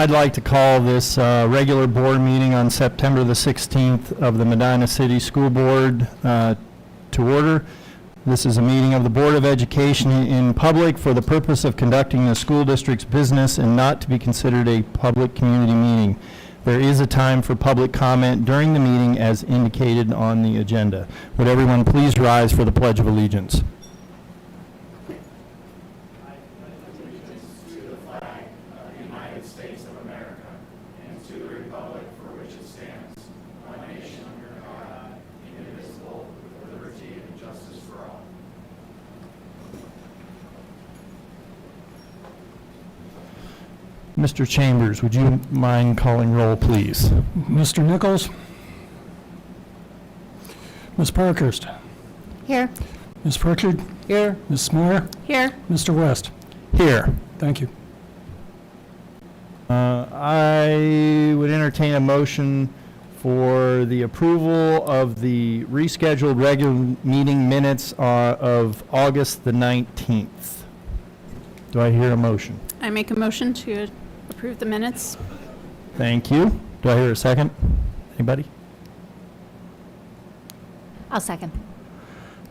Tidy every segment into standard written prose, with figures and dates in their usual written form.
I'd like to call this regular board meeting on September the 16th of the Medina City School Board to order. This is a meeting of the Board of Education in public for the purpose of conducting the school district's business and not to be considered a public community meeting. There is a time for public comment during the meeting as indicated on the agenda. Would everyone please rise for the Pledge of Allegiance? Mr. Chambers, would you mind calling roll, please? Mr. Nichols? Ms. Parkhurst? Here. Ms. Pritchard? Here. Ms. Moore? Here. Mr. West? Here. Thank you. I would entertain a motion for the approval of the rescheduled regular meeting minutes of August the 19th. Do I hear a motion? I make a motion to approve the minutes. Thank you. Do I hear a second? Anybody? I'll second.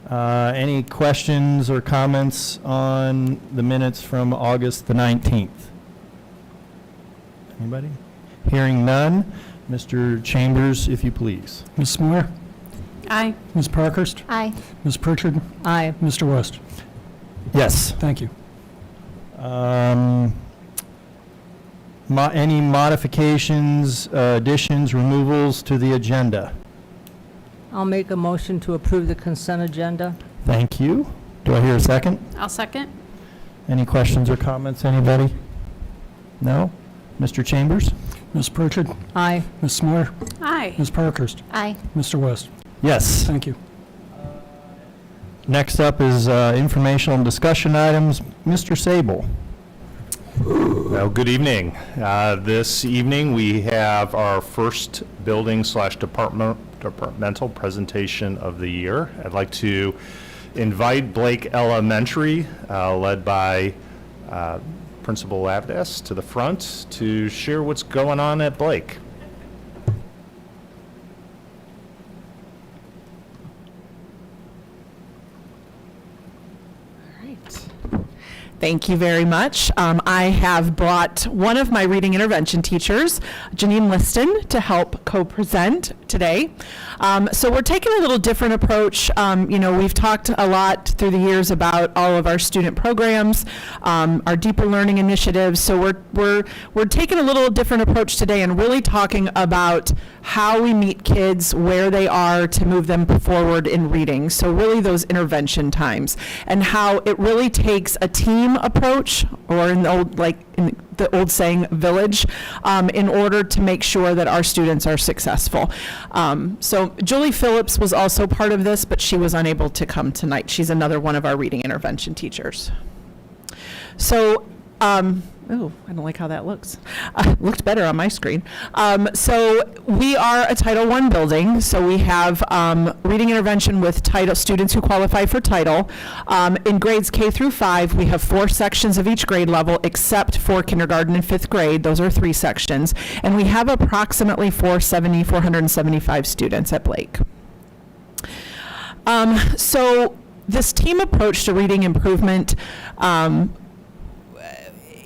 Any questions or comments on the minutes from August the 19th? Anybody? Hearing none. Mr. Chambers, if you please. Ms. Moore? Aye. Ms. Parkhurst? Aye. Ms. Pritchard? Aye. Mr. West? Yes. Thank you. Any modifications, additions, removals to the agenda? I'll make a motion to approve the consent agenda. Thank you. Do I hear a second? I'll second. Any questions or comments, anybody? No? Mr. Chambers? Ms. Pritchard? Aye. Ms. Moore? Aye. Ms. Parkhurst? Aye. Mr. West? Yes. Thank you. Next up is informational and discussion items. Mr. Sable. Well, good evening. This evening we have our first building/departmental presentation of the year. I'd like to invite Blake Elementary, led by Principal Lavdas, to the front to share what's going on at Blake. Thank you very much. I have brought one of my reading intervention teachers, Janine Liston, to help co-present today. So we're taking a little different approach. We've talked a lot through the years about all of our student programs, our deeper learning initiatives. So we're taking a little different approach today and really talking about how we meet kids where they are to move them forward in reading. So really those intervention times and how it really takes a team approach, or in the old saying, village, in order to make sure that our students are successful. So Julie Phillips was also part of this, but she was unable to come tonight. She's another one of our reading intervention teachers. So, oh, I don't like how that looks. Looked better on my screen. So we are a Title I building. So we have reading intervention with title students who qualify for title. In grades K through 5, we have 4 sections of each grade level, except for kindergarten and 5th grade. Those are 3 sections. And we have approximately 475 students at Blake. So this team approach to reading improvement,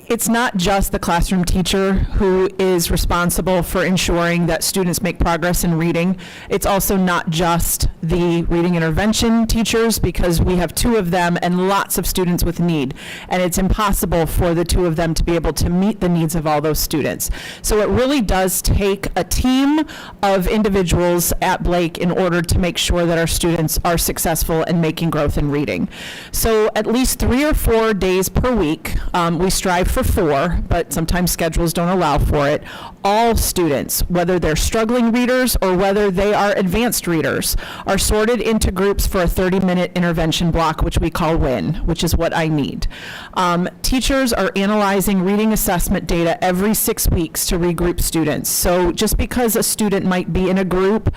it's not just the classroom teacher who is responsible for ensuring that students make progress in reading. It's also not just the reading intervention teachers, because we have 2 of them and lots of students with need. And it's impossible for the 2 of them to be able to meet the needs of all those students. So it really does take a team of individuals at Blake in order to make sure that our students are successful in making growth in reading. So at least 3 or 4 days per week, we strive for 4, but sometimes schedules don't allow for it. All students, whether they're struggling readers or whether they are advanced readers, are sorted into groups for a 30-minute intervention block, which we call WIN, which is what I need. Teachers are analyzing reading assessment data every 6 weeks to regroup students. So just because a student might be in a group,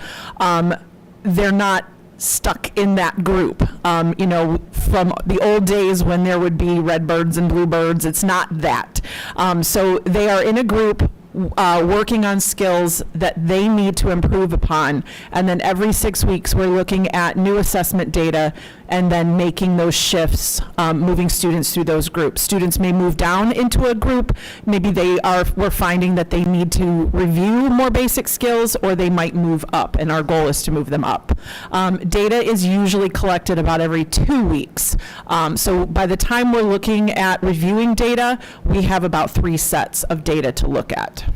they're not stuck in that group. From the old days when there would be red birds and blue birds, it's not that. So they are in a group working on skills that they need to improve upon. And then every 6 weeks, we're looking at new assessment data and then making those shifts, moving students through those groups. Students may move down into a group. Maybe we're finding that they need to review more basic skills, or they might move up, and our goal is to move them up. Data is usually collected about every 2 weeks. So by the time we're looking at reviewing data, we have about 3 sets of data to look at.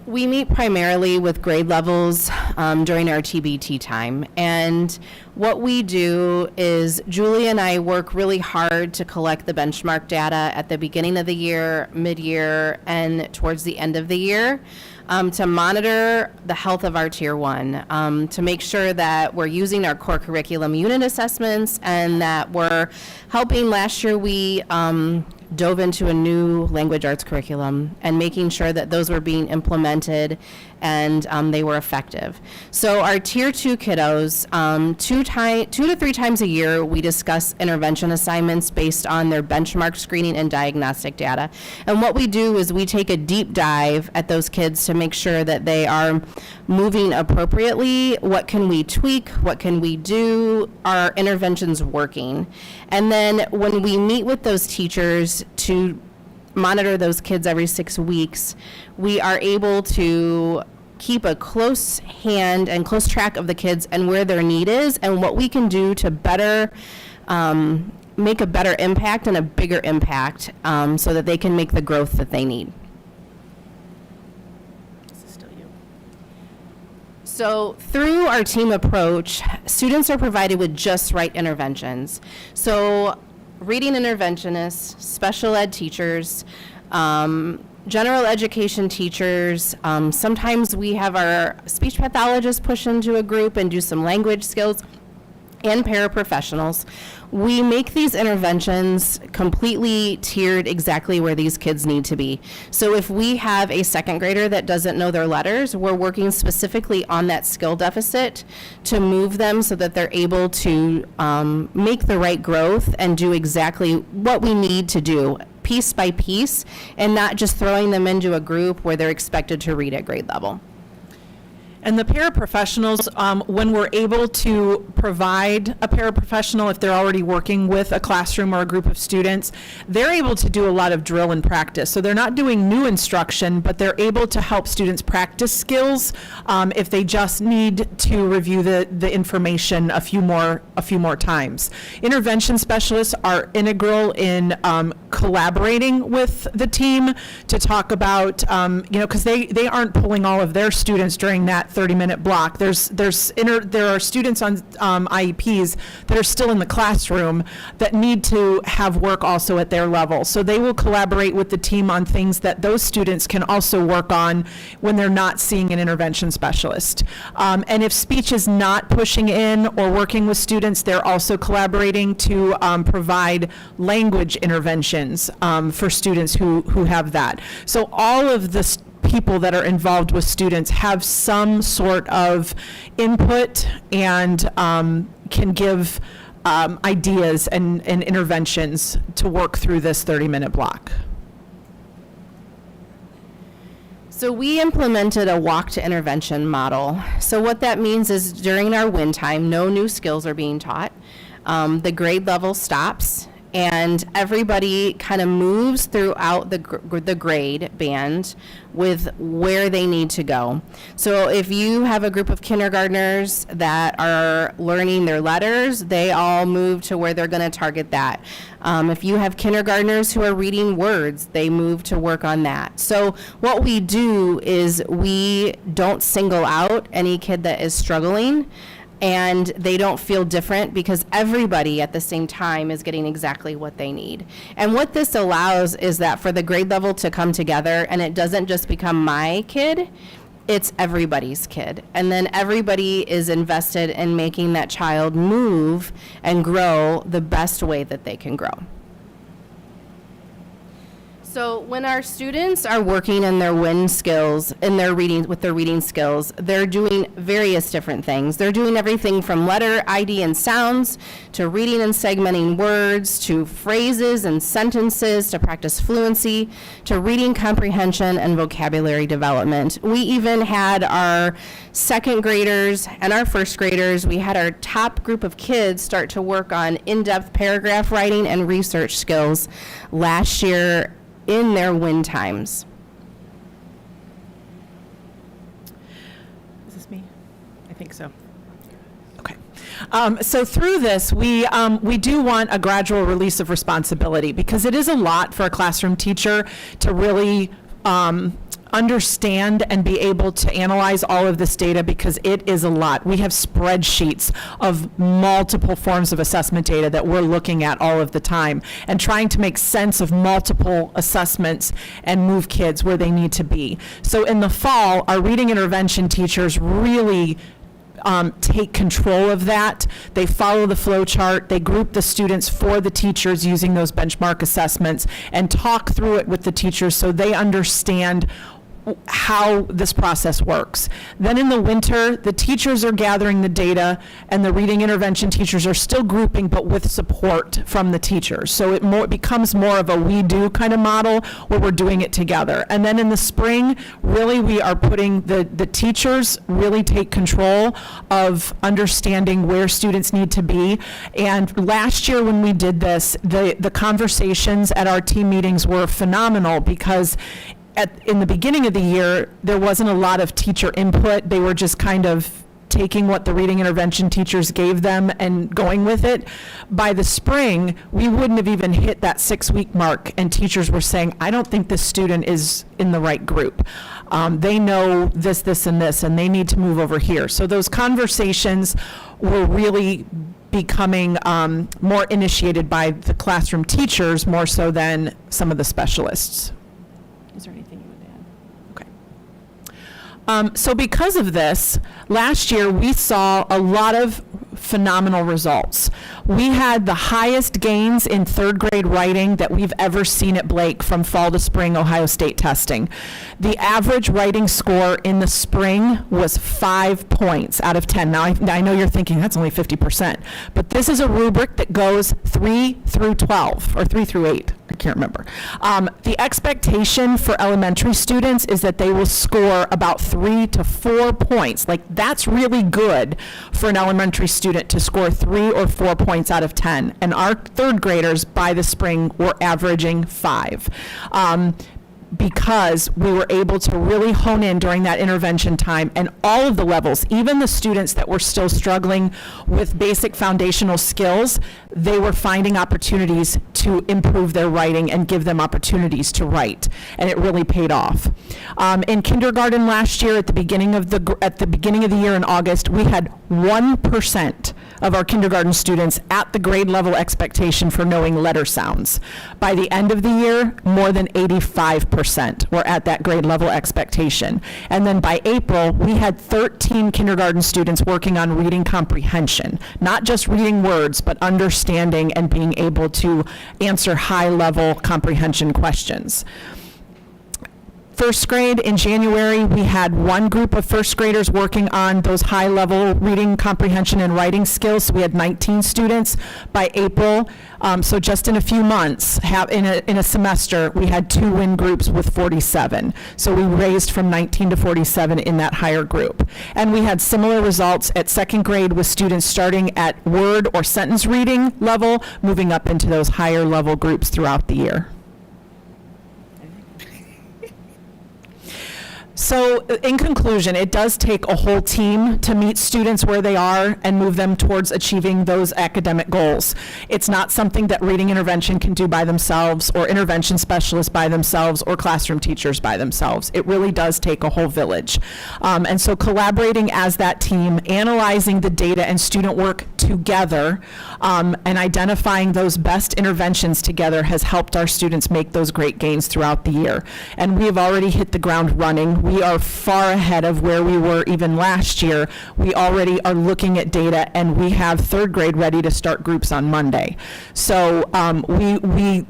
We meet primarily with grade levels during our TBT time. And what we do is Julie and I work really hard to collect the benchmark data at the beginning of the year, mid-year, and towards the end of the year to monitor the health of our Tier 1, to make sure that we're using our core curriculum unit assessments and that we're helping. Last year we dove into a new language arts curriculum and making sure that those were being implemented and they were effective. So our Tier 2 kiddos, 2 to 3 times a year, we discuss intervention assignments based on their benchmark screening and diagnostic data. And what we do is we take a deep dive at those kids to make sure that they are moving appropriately. What can we tweak? What can we do? Are interventions working? And then when we meet with those teachers to monitor those kids every 6 weeks, we are able to keep a close hand and close track of the kids and where their need is and what we can do to better make a better impact and a bigger impact so that they can make the growth that they need. So through our team approach, students are provided with just right interventions. So reading interventionists, special ed teachers, general education teachers, sometimes we have our speech pathologists push into a group and do some language skills, and paraprofessionals. We make these interventions completely tiered exactly where these kids need to be. So if we have a second grader that doesn't know their letters, we're working specifically on that skill deficit to move them so that they're able to make the right growth and do exactly what we need to do piece by piece, and not just throwing them into a group where they're expected to read at grade level. And the paraprofessionals, when we're able to provide a paraprofessional, if they're already working with a classroom or a group of students, they're able to do a lot of drill and practice. So they're not doing new instruction, but they're able to help students practice skills if they just need to review the information a few more times. Intervention specialists are integral in collaborating with the team to talk about, because they aren't pulling all of their students during that 30-minute block. There are students on IEPs that are still in the classroom that need to have work also at their level. So they will collaborate with the team on things that those students can also work on when they're not seeing an intervention specialist. And if speech is not pushing in or working with students, they're also collaborating to provide language interventions for students who have that. So all of the people that are involved with students have some sort of input and can give ideas and interventions to work through this 30-minute block. So we implemented a walk to intervention model. So what that means is during our win time, no new skills are being taught. The grade level stops, and everybody kind of moves throughout the grade band with where they need to go. So if you have a group of kindergartners that are learning their letters, they all move to where they're going to target that. If you have kindergartners who are reading words, they move to work on that. So what we do is we don't single out any kid that is struggling, and they don't feel different because everybody at the same time is getting exactly what they need. And what this allows is that for the grade level to come together, and it doesn't just become my kid, it's everybody's kid. And then everybody is invested in making that child move and grow the best way that they can grow. So when our students are working in their WIN skills, in their reading, with their reading skills, they're doing various different things. They're doing everything from letter ID and sounds, to reading and segmenting words, to phrases and sentences, to practice fluency, to reading comprehension and vocabulary development. We even had our second graders and our first graders, we had our top group of kids start to work on in-depth paragraph writing and research skills last year in their WIN times. Is this me? I think so. Okay. So through this, we do want a gradual release of responsibility, because it is a lot for a classroom teacher to really understand and be able to analyze all of this data, because it is a lot. We have spreadsheets of multiple forms of assessment data that we're looking at all of the time and trying to make sense of multiple assessments and move kids where they need to be. So in the fall, our reading intervention teachers really take control of that. They follow the flow chart. They group the students for the teachers using those benchmark assessments and talk through it with the teachers so they understand how this process works. Then in the winter, the teachers are gathering the data and the reading intervention teachers are still grouping, but with support from the teachers. So it becomes more of a we do kind of model where we're doing it together. And then in the spring, really we are putting the teachers really take control of understanding where students need to be. And last year when we did this, the conversations at our team meetings were phenomenal, because in the beginning of the year, there wasn't a lot of teacher input. They were just kind of taking what the reading intervention teachers gave them and going with it. By the spring, we wouldn't have even hit that 6-week mark, and teachers were saying, I don't think this student is in the right group. They know this, this, and this, and they need to move over here. So those conversations were really becoming more initiated by the classroom teachers more so than some of the specialists. Is there anything you would add? Okay. So because of this, last year we saw a lot of phenomenal results. We had the highest gains in third grade writing that we've ever seen at Blake from fall to spring Ohio State testing. The average writing score in the spring was 5 points out of 10. Now I know you're thinking that's only 50%, but this is a rubric that goes 3 through 12 or 3 through 8. I can't remember. The expectation for elementary students is that they will score about 3 to 4 points. Like, that's really good for an elementary student to score 3 or 4 points out of 10. And our third graders by the spring were averaging 5. Because we were able to really hone in during that intervention time, and all of the levels, even the students that were still struggling with basic foundational skills, they were finding opportunities to improve their writing and give them opportunities to write, and it really paid off. In kindergarten last year, at the beginning of the year in August, we had 1% of our kindergarten students at the grade level expectation for knowing letter sounds. By the end of the year, more than 85% were at that grade level expectation. And then by April, we had 13 kindergarten students working on reading comprehension, not just reading words, but understanding and being able to answer high level comprehension questions. First grade, in January, we had one group of first graders working on those high-level reading comprehension and writing skills. So we had 19 students. By April, so just in a few months, in a semester, we had 2 WIN groups with 47. So we raised from 19 to 47 in that higher group. And we had similar results at second grade with students starting at word or sentence reading level, moving up into those higher level groups throughout the year. So in conclusion, it does take a whole team to meet students where they are and move them towards achieving those academic goals. It's not something that reading intervention can do by themselves, or intervention specialists by themselves, or classroom teachers by themselves. It really does take a whole village. And so collaborating as that team, analyzing the data and student work together, and identifying those best interventions together has helped our students make those great gains throughout the year. And we have already hit the ground running. We are far ahead of where we were even last year. We already are looking at data, and we have third grade ready to start groups on Monday. So we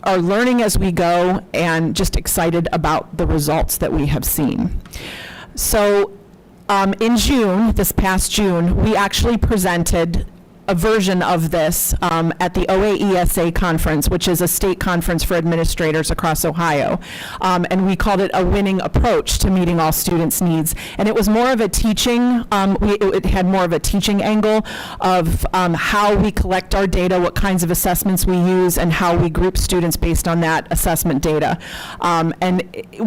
are learning as we go and just excited about the results that we have seen. So in June, this past June, we actually presented a version of this at the OAESA conference, which is a state conference for administrators across Ohio. And we called it a winning approach to meeting all students' needs. And it was more of a teaching, it had more of a teaching angle of how we collect our data, what kinds of assessments we use, and how we group students based on that assessment data. And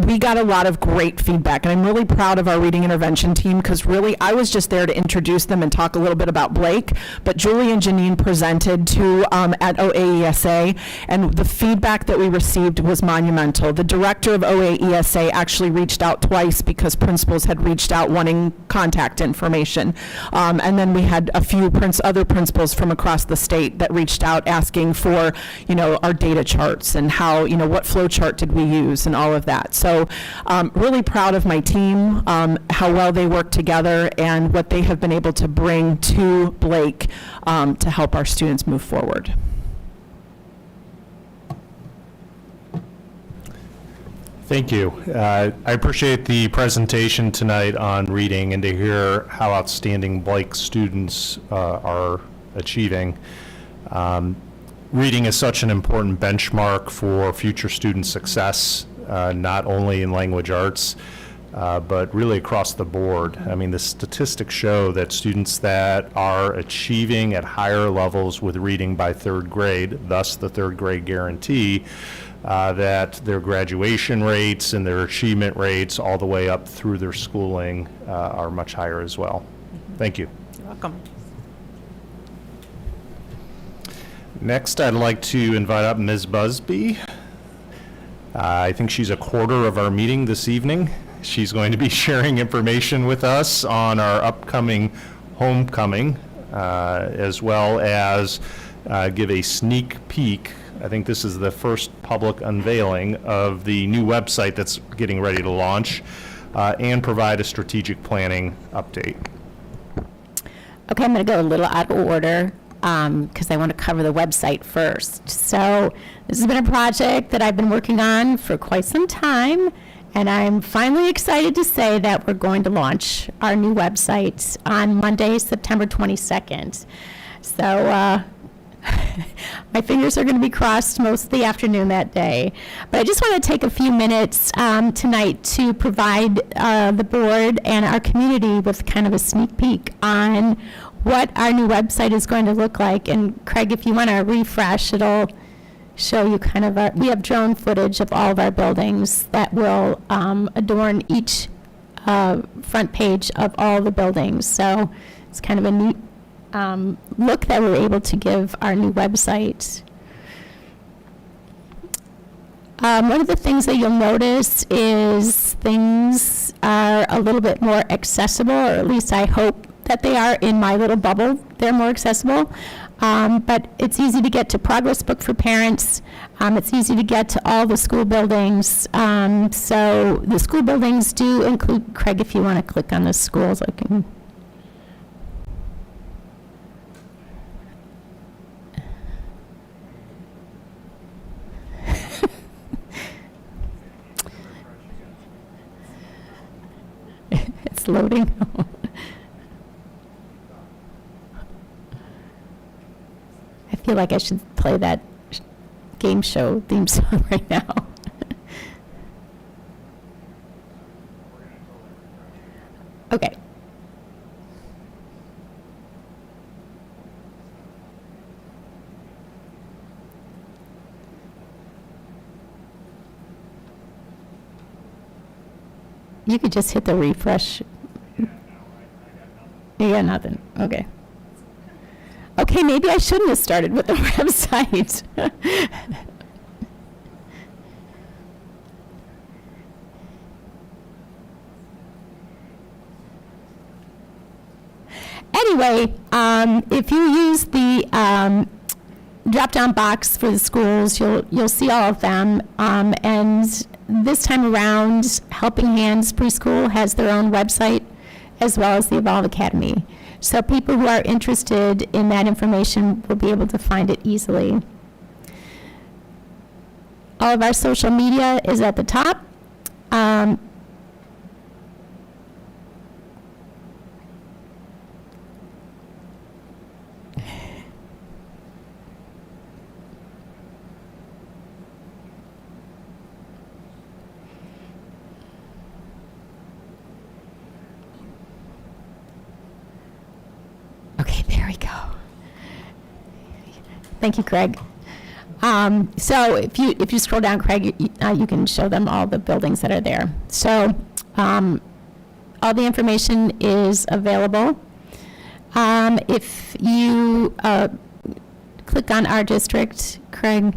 we got a lot of great feedback. And I'm really proud of our reading intervention team, because really I was just there to introduce them and talk a little bit about Blake. But Julie and Janine presented to at OAESA, and the feedback that we received was monumental. The director of OAESA actually reached out twice because principals had reached out wanting contact information. And then we had a few other principals from across the state that reached out asking for, our data charts and how, what flow chart did we use and all of that. So really proud of my team, how well they work together and what they have been able to bring to Blake to help our students move forward. Thank you. I appreciate the presentation tonight on reading and to hear how outstanding Blake students are achieving. Reading is such an important benchmark for future student success, not only in language arts, but really across the board. I mean, the statistics show that students that are achieving at higher levels with reading by third grade, thus the third grade guarantee, that their graduation rates and their achievement rates all the way up through their schooling are much higher as well. Thank you. You're welcome. Next, I'd like to invite up Ms. Busby. I think she's a quarter of our meeting this evening. She's going to be sharing information with us on our upcoming homecoming, as well as give a sneak peek. I think this is the first public unveiling of the new website that's getting ready to launch, and provide a strategic planning update. Okay, I'm going to go a little out of order because I want to cover the website first. So this has been a project that I've been working on for quite some time, and I'm finally excited to say that we're going to launch our new website on Monday, September 22nd. So my fingers are going to be crossed most of the afternoon that day. But I just want to take a few minutes tonight to provide the board and our community with kind of a sneak peek on what our new website is going to look like. And Craig, if you want to refresh, it'll show you kind of we have drone footage of all of our buildings that will adorn each front page of all the buildings. So it's kind of a neat look that we're able to give our new website. One of the things that you'll notice is things are a little bit more accessible, or at least I hope that they are. In my little bubble, they're more accessible. But it's easy to get to Progress Book for parents. It's easy to get to all the school buildings. So the school buildings do include, Craig, if you want to click on the schools, I can. It's loading. I feel like I should play that game show theme song right now. Okay. You could just hit the refresh. Yeah, nothing. Okay. Okay, maybe I shouldn't have started with the website. Anyway, if you use the drop-down box for the schools, you'll see all of them. And this time around, Helping Hands Preschool has their own website, as well as the Evolve Academy. So people who are interested in that information will be able to find it easily. All of our social media is at the top. Okay, there we go. Thank you, Craig. So if you scroll down, Craig, you can show them all the buildings that are there. So all the information is available. If you click on our district, Craig,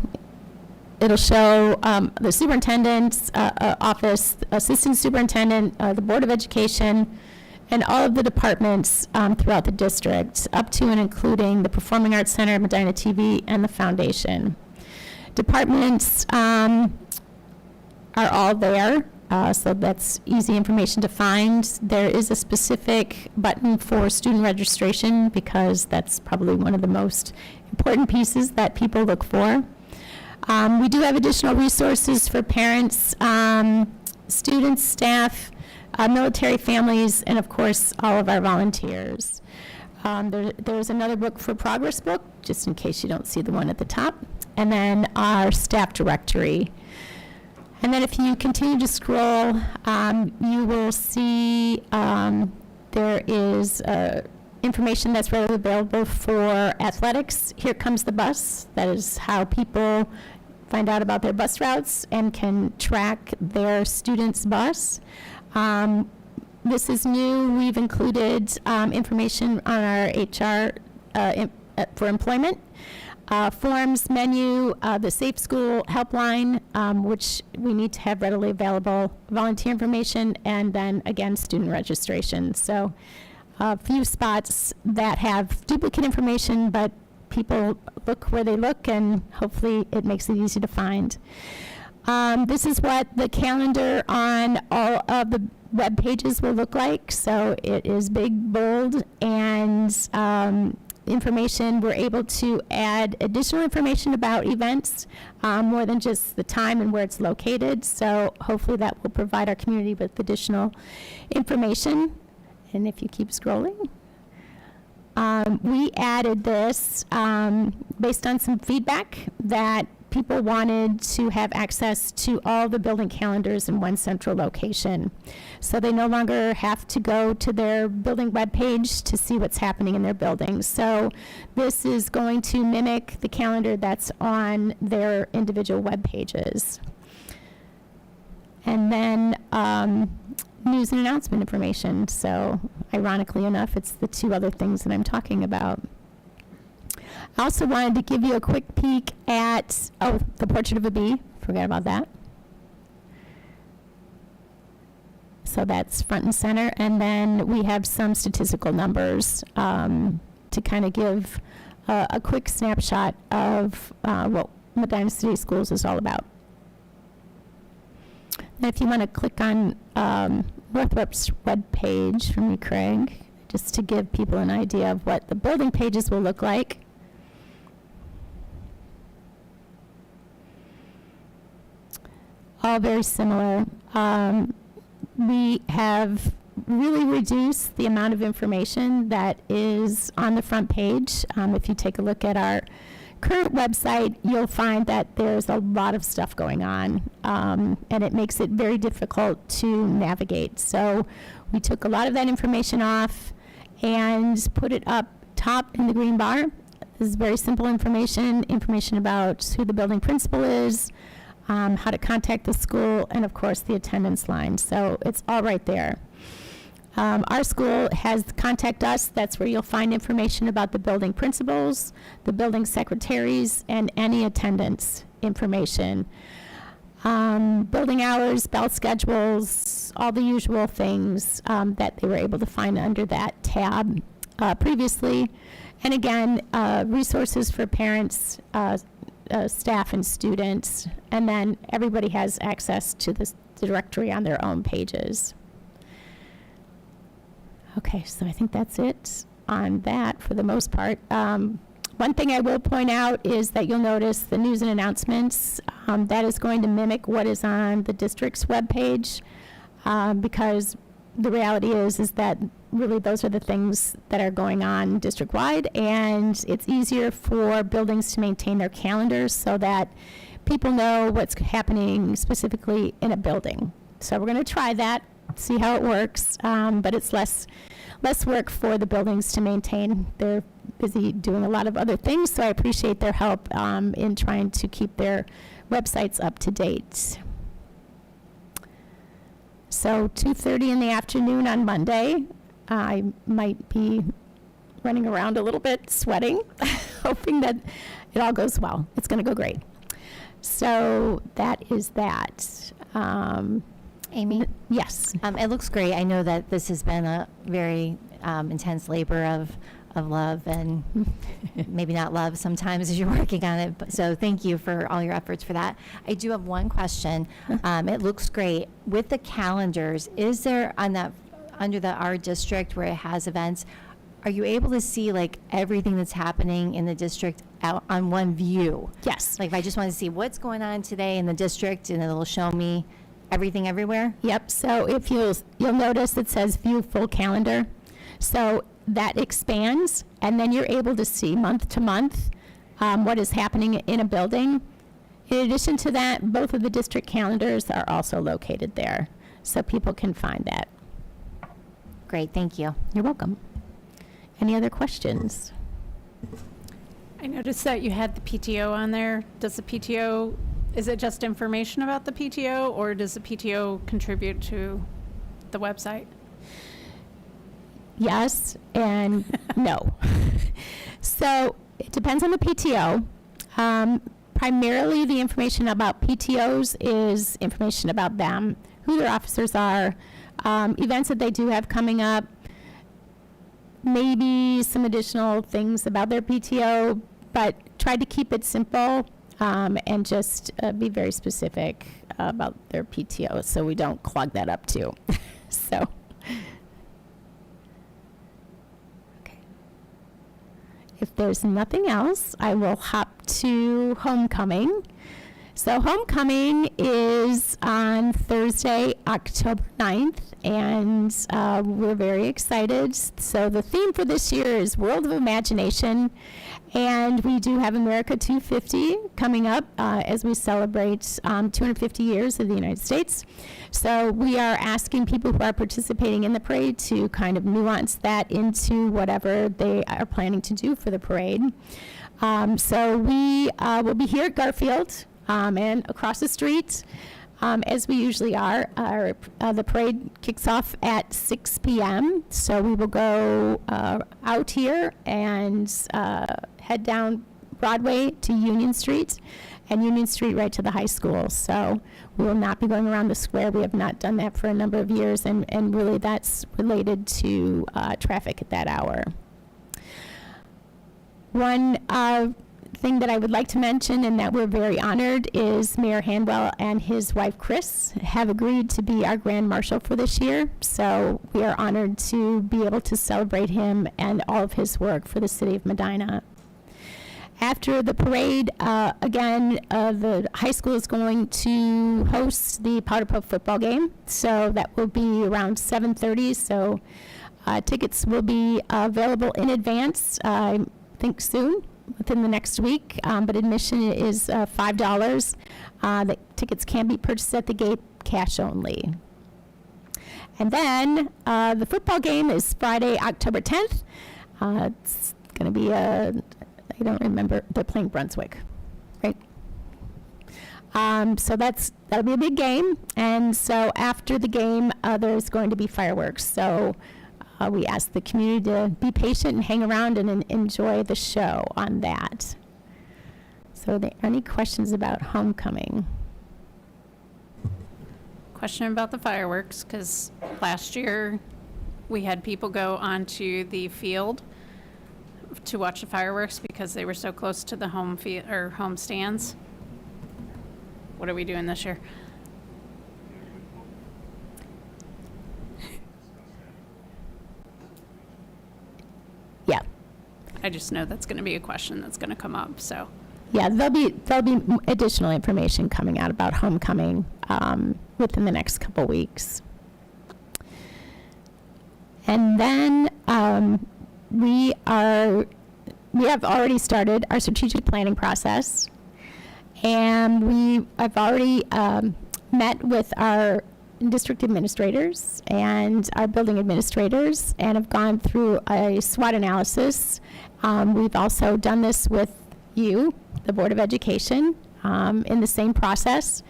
it'll show the superintendent's office, assistant superintendent, the Board of Education, and all of the departments throughout the district, up to and including the Performing Arts Center, Medina TV, and the foundation. Departments are all there, so that's easy information to find. There is a specific button for student registration because that's probably one of the most important pieces that people look for. We do have additional resources for parents, students, staff, military families, and of course, all of our volunteers. There's another book for progress book, just in case you don't see the one at the top, and then our staff directory. And then if you continue to scroll, you will see there is information that's readily available for athletics. Here Comes the Bus. That is how people find out about their bus routes and can track their students' bus. This is new. We've included information on our HR for employment, forms, menu, the Safe School helpline, which we need to have readily available, volunteer information, and then again, student registration. So a few spots that have duplicate information, but people look where they look, and hopefully it makes it easy to find. This is what the calendar on all of the web pages will look like. So it is big, bold, and information. We're able to add additional information about events, more than just the time and where it's located. So hopefully that will provide our community with additional information. And if you keep scrolling. We added this based on some feedback that people wanted to have access to all the building calendars in one central location. So they no longer have to go to their building webpage to see what's happening in their building. So this is going to mimic the calendar that's on their individual web pages. And then news and announcement information. So ironically enough, it's the two other things that I'm talking about. I also wanted to give you a quick peek at, the portrait of a bee. Forgot about that. So that's front and center. And then we have some statistical numbers to kind of give a quick snapshot of what Medina City Schools is all about. And if you want to click on Northrop's web page for me, Craig, just to give people an idea of what the building pages will look like. All very similar. We have really reduced the amount of information that is on the front page. If you take a look at our current website, you'll find that there's a lot of stuff going on, and it makes it very difficult to navigate. So we took a lot of that information off and put it up top in the green bar. This is very simple information about who the building principal is, how to contact the school, and of course the attendance line. So it's all right there. Our school has Contact Us. That's where you'll find information about the building principals, the building secretaries, and any attendance information. Building hours, bell schedules, all the usual things that they were able to find under that tab previously. And again, resources for parents, staff, and students. And then everybody has access to this directory on their own pages. Okay, so I think that's it on that for the most part. One thing I will point out is that you'll notice the news and announcements That is going to mimic what is on the district's webpage, because the reality is that really those are the things that are going on district-wide, and it's easier for buildings to maintain their calendars so that people know what's happening specifically in a building. So we're going to try that, see how it works, but it's less work for the buildings to maintain. They're busy doing a lot of other things, so I appreciate their help in trying to keep their websites up to date. So 2:30 in the afternoon on Monday, I might be running around a little bit, sweating, hoping that it all goes well. It's going to go great. So that is that. Amy? Yes. It looks great. I know that this has been a very intense labor of love and maybe not love sometimes as you're working on it. But, so thank you for all your efforts for that. I do have one question. It looks great. With the calendars, is there on that, under the our district where it has events, are you able to see like everything that's happening in the district out on one view? Yes. Like if I just want to see what's going on today in the district and it'll show me everything everywhere? Yep. So if you'll notice it says view full calendar. So that expands, and then you're able to see month to month what is happening in a building. In addition to that, both of the district calendars are also located there, so people can find that. Great, thank you. You're welcome. Any other questions? I noticed that you had the PTO on there. Does the PTO, is it just information about the PTO, or does the PTO contribute to the website? Yes and no. So it depends on the PTO. Primarily, the information about PTOs is information about them, who their officers are, events that they do have coming up, maybe some additional things about their PTO, but try to keep it simple and just be very specific about their PTO so we don't clog that up too. So. If there's nothing else, I will hop to homecoming. So homecoming is on Thursday, October 9th, and we're very excited. So the theme for this year is World of Imagination, and we do have America 250 coming up as we celebrate 250 years of the United States. So we are asking people who are participating in the parade to kind of nuance that into whatever they are planning to do for the parade. So we will be here at Garfield and across the street, as we usually are. The parade kicks off at 6 p.m. So we will go out here and head down Broadway to Union Street, and Union Street right to the high school. So we will not be going around the square. We have not done that for a number of years, and really that's related to traffic at that hour. One thing that I would like to mention, and that we're very honored, is Mayor Handwell and his wife Chris have agreed to be our Grand Marshal for this year. So we are honored to be able to celebrate him and all of his work for the city of Medina. After the parade, the high school is going to host the Powder Puff football game. So that will be around 7:30. So tickets will be available in advance, I think soon, within the next week. But admission is $5. The tickets can be purchased at the gate, cash only. And then the football game is Friday, October 10th. It's going to be I don't remember, they're playing Brunswick, right? So that'll be a big game. And so after the game, there's going to be fireworks. So we ask the community to be patient and hang around and enjoy the show on that. So are there any questions about homecoming? Question about the fireworks, because last year we had people go onto the field to watch the fireworks because they were so close to the home stands. What are we doing this year? Yeah. I just know that's going to be a question that's going to come up, so. Yeah, there'll be additional information coming out about homecoming within the next couple weeks. And then we have already started our strategic planning process, and I've already met with our district administrators and our building administrators and have gone through a SWOT analysis. We've also done this with you, the Board of Education, in the same process.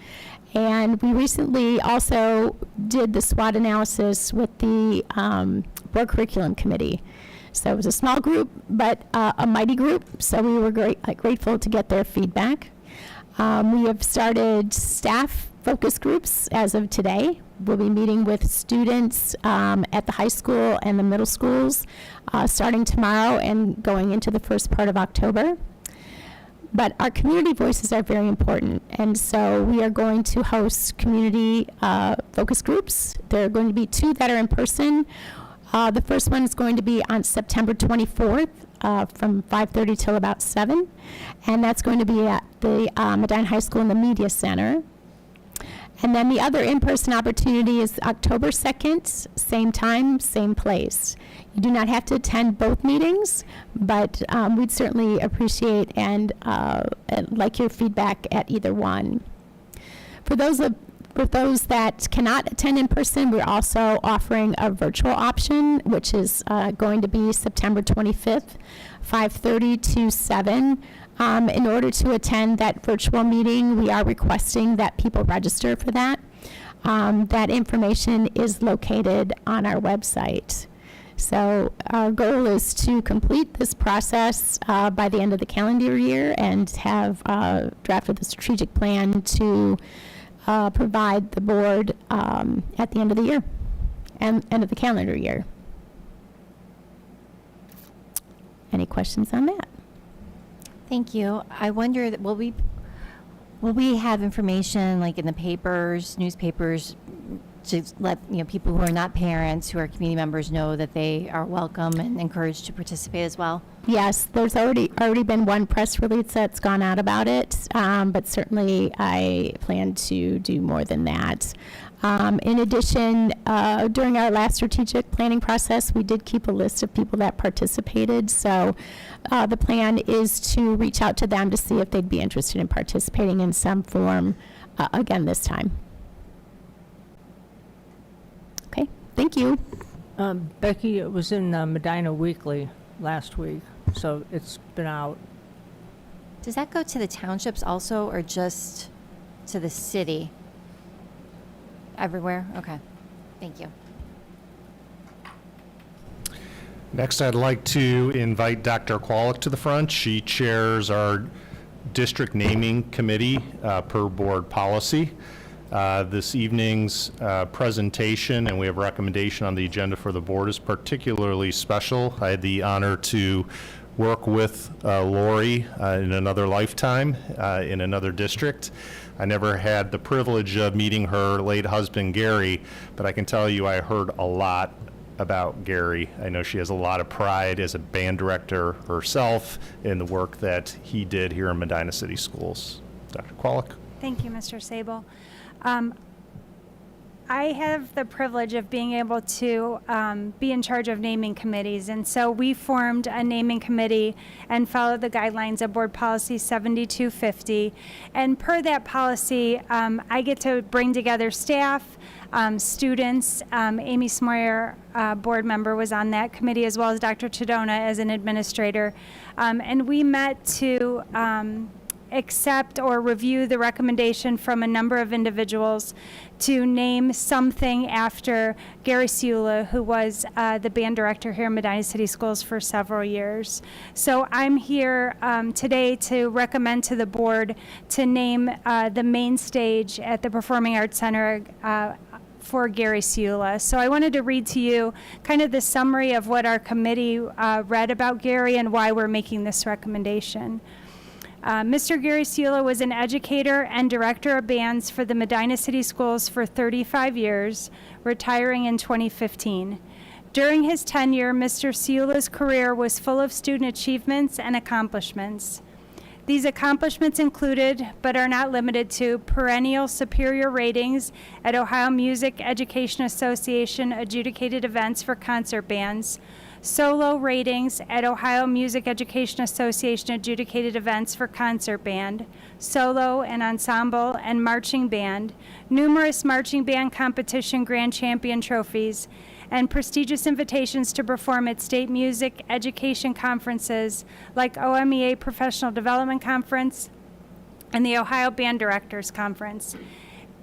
And we recently also did the SWOT analysis with the Board Curriculum Committee. So it was a small group, but a mighty group, so we were grateful to get their feedback. We have started staff focus groups as of today. We'll be meeting with students at the high school and the middle schools starting tomorrow and going into the first part of October. But our community voices are very important, and so we are going to host community focus groups. There are going to be 2 that are in person. The first one is going to be on September 24th from 5:30 till about 7, and that's going to be at the Medina High School in the Media Center. And then the other in-person opportunity is October 2nd, same time, same place. You do not have to attend both meetings, but we'd certainly appreciate and like your feedback at either one. For those that cannot attend in person, we're also offering a virtual option, which is going to be September 25th, 5:30 to 7. In order to attend that virtual meeting, we are requesting that people register for that. That information is located on our website. So our goal is to complete this process by the end of the calendar year and have drafted the strategic plan to provide the board at the end of the year and end of the calendar year. Any questions on that? Thank you. I wonder, will we have information like in the papers, newspapers, to let people who are not parents, who are community members, know that they are welcome and encouraged to participate as well? Yes, there's already been one press release that's gone out about it, but certainly I plan to do more than that. In addition, during our last strategic planning process, we did keep a list of people that participated, so the plan is to reach out to them to see if they'd be interested in participating in some form again this time. Okay, thank you. Becky, it was in Medina Weekly last week, so it's been out. Does that go to the townships also, or just to the city? Everywhere? Okay. Thank you. Next, I'd like to invite Dr. Kwolek to the front. She chairs our district naming committee per board policy. This evening's presentation, and we have recommendation on the agenda for the board, is particularly special. I had the honor to work with Lori in another lifetime in another district. I never had the privilege of meeting her late husband, Gary, but I can tell you I heard a lot about Gary. I know she has a lot of pride as a band director herself in the work that he did here in Medina City Schools. Dr. Kwolek. Thank you, Mr. Sable. I have the privilege of being able to be in charge of naming committees, and so we formed a naming committee and followed the guidelines of Board Policy 7250. And per that policy, I get to bring together staff, students. Amy Smoyer, board member, was on that committee, as well as Dr. Chidona as an administrator. And we met to accept or review the recommendation from a number of individuals to name something after Gary Ciula, who was the band director here in Medina City Schools for several years. So I'm here today to recommend to the board to name the main stage at the Performing Arts Center for Gary Ciula. So I wanted to read to you kind of the summary of what our committee read about Gary and why we're making this recommendation. Mr. Gary Ciula was an educator and director of bands for the Medina City Schools for 35 years, retiring in 2015. During his tenure, Mr. Ciula's career was full of student achievements and accomplishments. These accomplishments included, but are not limited to, perennial superior ratings at Ohio Music Education Association adjudicated events for concert bands, solo ratings at Ohio Music Education Association adjudicated events for concert band, solo and ensemble and marching band, numerous marching band competition grand champion trophies, and prestigious invitations to perform at state music education conferences like OMEA Professional Development Conference and the Ohio Band Directors Conference.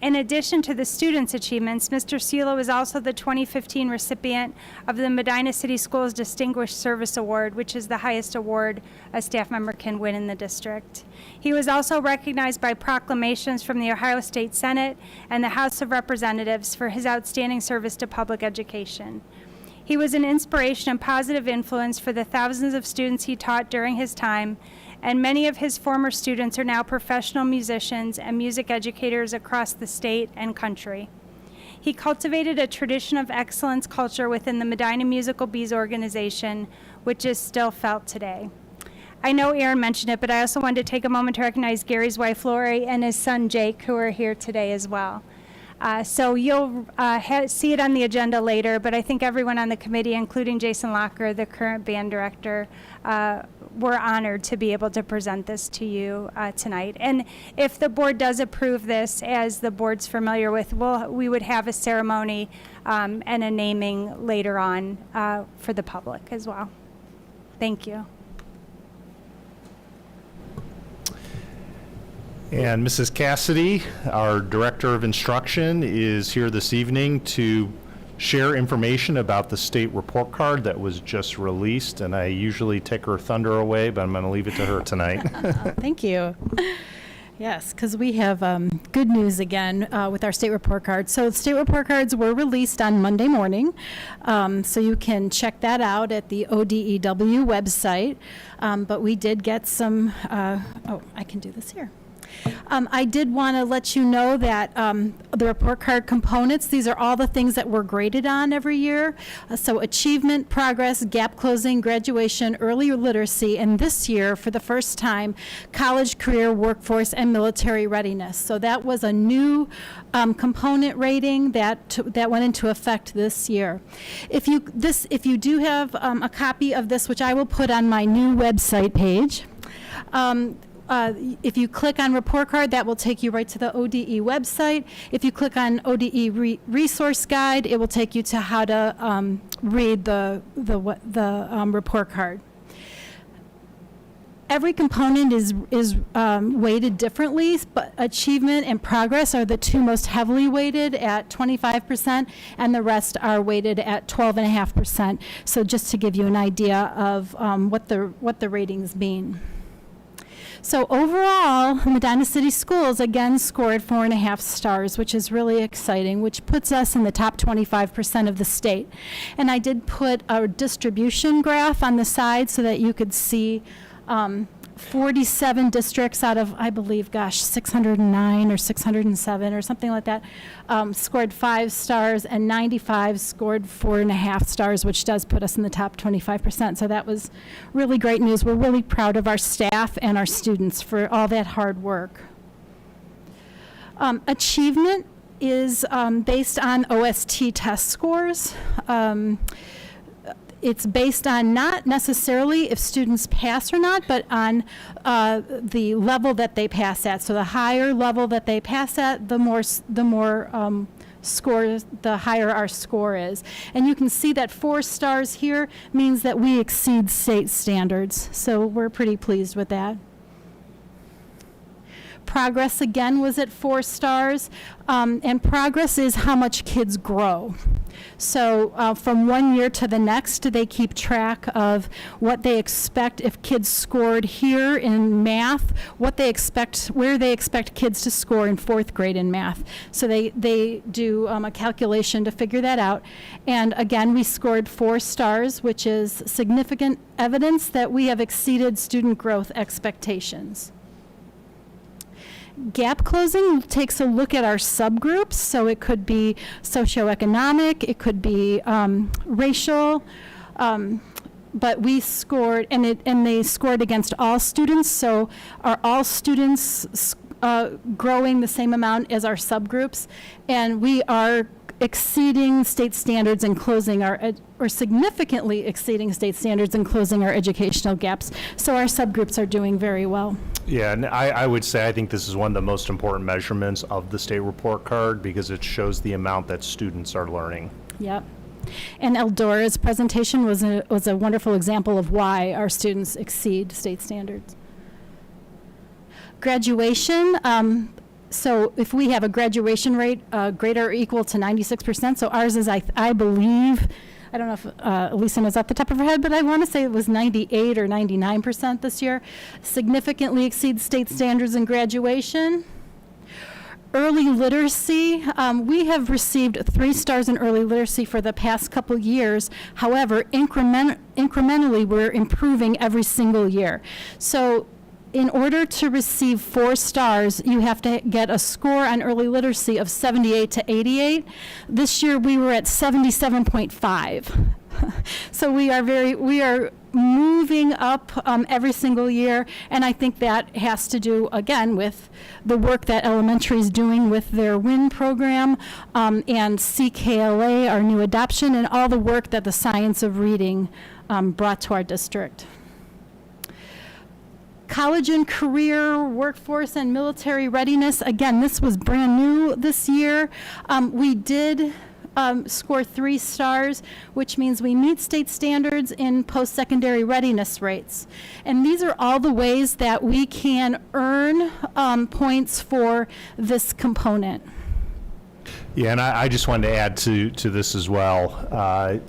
In addition to the students' achievements, Mr. Cielo is also the 2015 recipient of the Medina City Schools Distinguished Service Award, which is the highest award a staff member can win in the district. He was also recognized by proclamations from the Ohio State Senate and the House of Representatives for his outstanding service to public education. He was an inspiration and positive influence for the thousands of students he taught during his time, and many of his former students are now professional musicians and music educators across the state and country. He cultivated a tradition of excellence culture within the Medina Musical Bees organization, which is still felt today. I know Aaron mentioned it, but I also wanted to take a moment to recognize Gary's wife, Lori, and his son, Jake, who are here today as well. So you'll see it on the agenda later, but I think everyone on the committee, including Jason Locker, the current band director, we're honored to be able to present this to you tonight. And if the board does approve this, as the board's familiar with, we would have a ceremony and a naming later on for the public as well. Thank you. And Mrs. Cassidy, our Director of Instruction, is here this evening to share information about the state report card that was just released. And I usually take her thunder away, but I'm going to leave it to her tonight. Thank you. Yes, because we have good news again with our state report cards. So the state report cards were released on Monday morning, so you can check that out at the ODEW website. But we did get some, oh, I can do this here. I did want to let you know that the report card components, these are all the things that we're graded on every year. So achievement, progress, gap closing, graduation, early literacy, and this year, for the first time, college, career, workforce, and military readiness. So that was a new component rating that went into effect this year. If you do have a copy of this, which I will put on my new website page, if you click on report card, that will take you right to the ODE website. If you click on ODE resource guide, it will take you to how to read the report card. Every component is weighted differently, but achievement and progress are the two most heavily weighted at 25%, and the rest are weighted at 12.5%. So just to give you an idea of what the ratings mean. So overall, Medina City Schools again scored 4.5 stars, which is really exciting, which puts us in the top 25% of the state. And I did put a distribution graph on the side so that you could see 47 districts out of, I believe, 609 or 607 or something like that, scored 5 stars, and 95 scored 4.5 stars, which does put us in the top 25%. So that was really great news. We're really proud of our staff and our students for all that hard work. Achievement is based on OST test scores. It's based on not necessarily if students pass or not, but on the level that they pass at. So the higher level that they pass at, the more scores, the higher our score is. And you can see that 4 stars here means that we exceed state standards. So we're pretty pleased with that. Progress again was at 4 stars, and progress is how much kids grow. So from one year to the next, they keep track of what they expect if kids scored here in math, what they expect, where they expect kids to score in 4th grade in math. So they do a calculation to figure that out. And again, we scored 4 stars, which is significant evidence that we have exceeded student growth expectations. Gap closing takes a look at our subgroups, so it could be socioeconomic, it could be racial, but we scored, and they scored against all students. So are all students growing the same amount as our subgroups? And we are exceeding state standards and closing or significantly exceeding state standards and closing our educational gaps. So our subgroups are doing very well. Yeah, and I would say I think this is one of the most important measurements of the state report card because it shows the amount that students are learning. Yep. And Eldora's presentation was a wonderful example of why our students exceed state standards. Graduation, so if we have a graduation rate greater or equal to 96%, so ours is, I believe, I don't know if Lisa knows off the top of her head, but I want to say it was 98 or 99% this year, significantly exceeds state standards in graduation. Early literacy, we have received 3 stars in early literacy for the past couple years. However, incrementally, we're improving every single year. So in order to receive 4 stars, you have to get a score on early literacy of 78 to 88. This year, we were at 77.5. So we are moving up every single year, and I think that has to do, again, with the work that elementary is doing with their WIN program and CKLA, our new adoption, and all the work that the Science of Reading brought to our district. College and career, workforce, and military readiness. Again, this was brand new this year. We did score 3 stars, which means we meet state standards in post-secondary readiness rates. And these are all the ways that we can earn points for this component. Yeah, and I just wanted to add to this as well.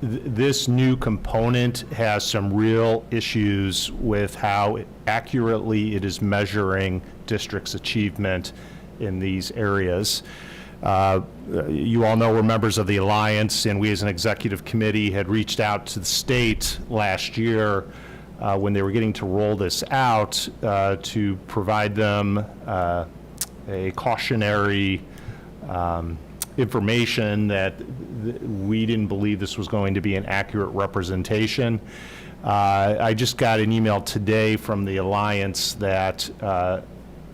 This new component has some real issues with how accurately it is measuring districts' achievement in these areas. You all know we're members of the Alliance, and we as an executive committee had reached out to the state last year when they were getting to roll this out to provide them a cautionary information that we didn't believe this was going to be an accurate representation. I just got an email today from the Alliance that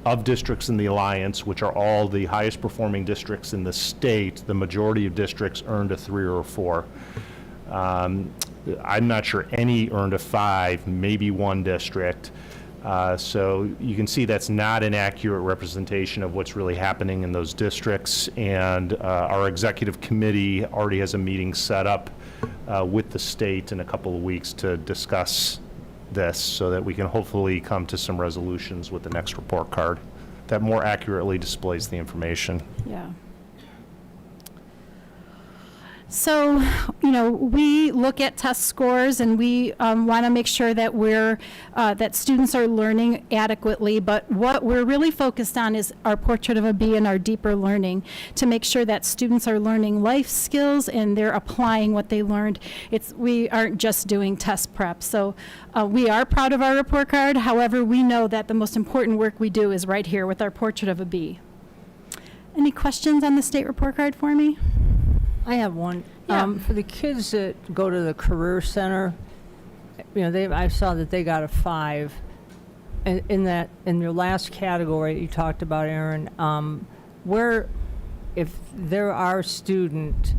of districts in the Alliance, which are all the highest performing districts in the state, the majority of districts earned a 3 or a 4. I'm not sure any earned a 5, maybe one district. So you can see that's not an accurate representation of what's really happening in those districts. And our executive committee already has a meeting set up with the state in a couple of weeks to discuss this so that we can hopefully come to some resolutions with the next report card that more accurately displays the information. Yeah. So, we look at test scores and we want to make sure that that students are learning adequately, but what we're really focused on is our portrait of a bee and our deeper learning to make sure that students are learning life skills and they're applying what they learned. We aren't just doing test prep. So we are proud of our report card. However, we know that the most important work we do is right here with our portrait of a bee. Any questions on the state report card for me? I have one. Yeah. For the kids that go to the Career Center, I saw that they got a 5. And in your last category that you talked about, Aaron, where if they're our student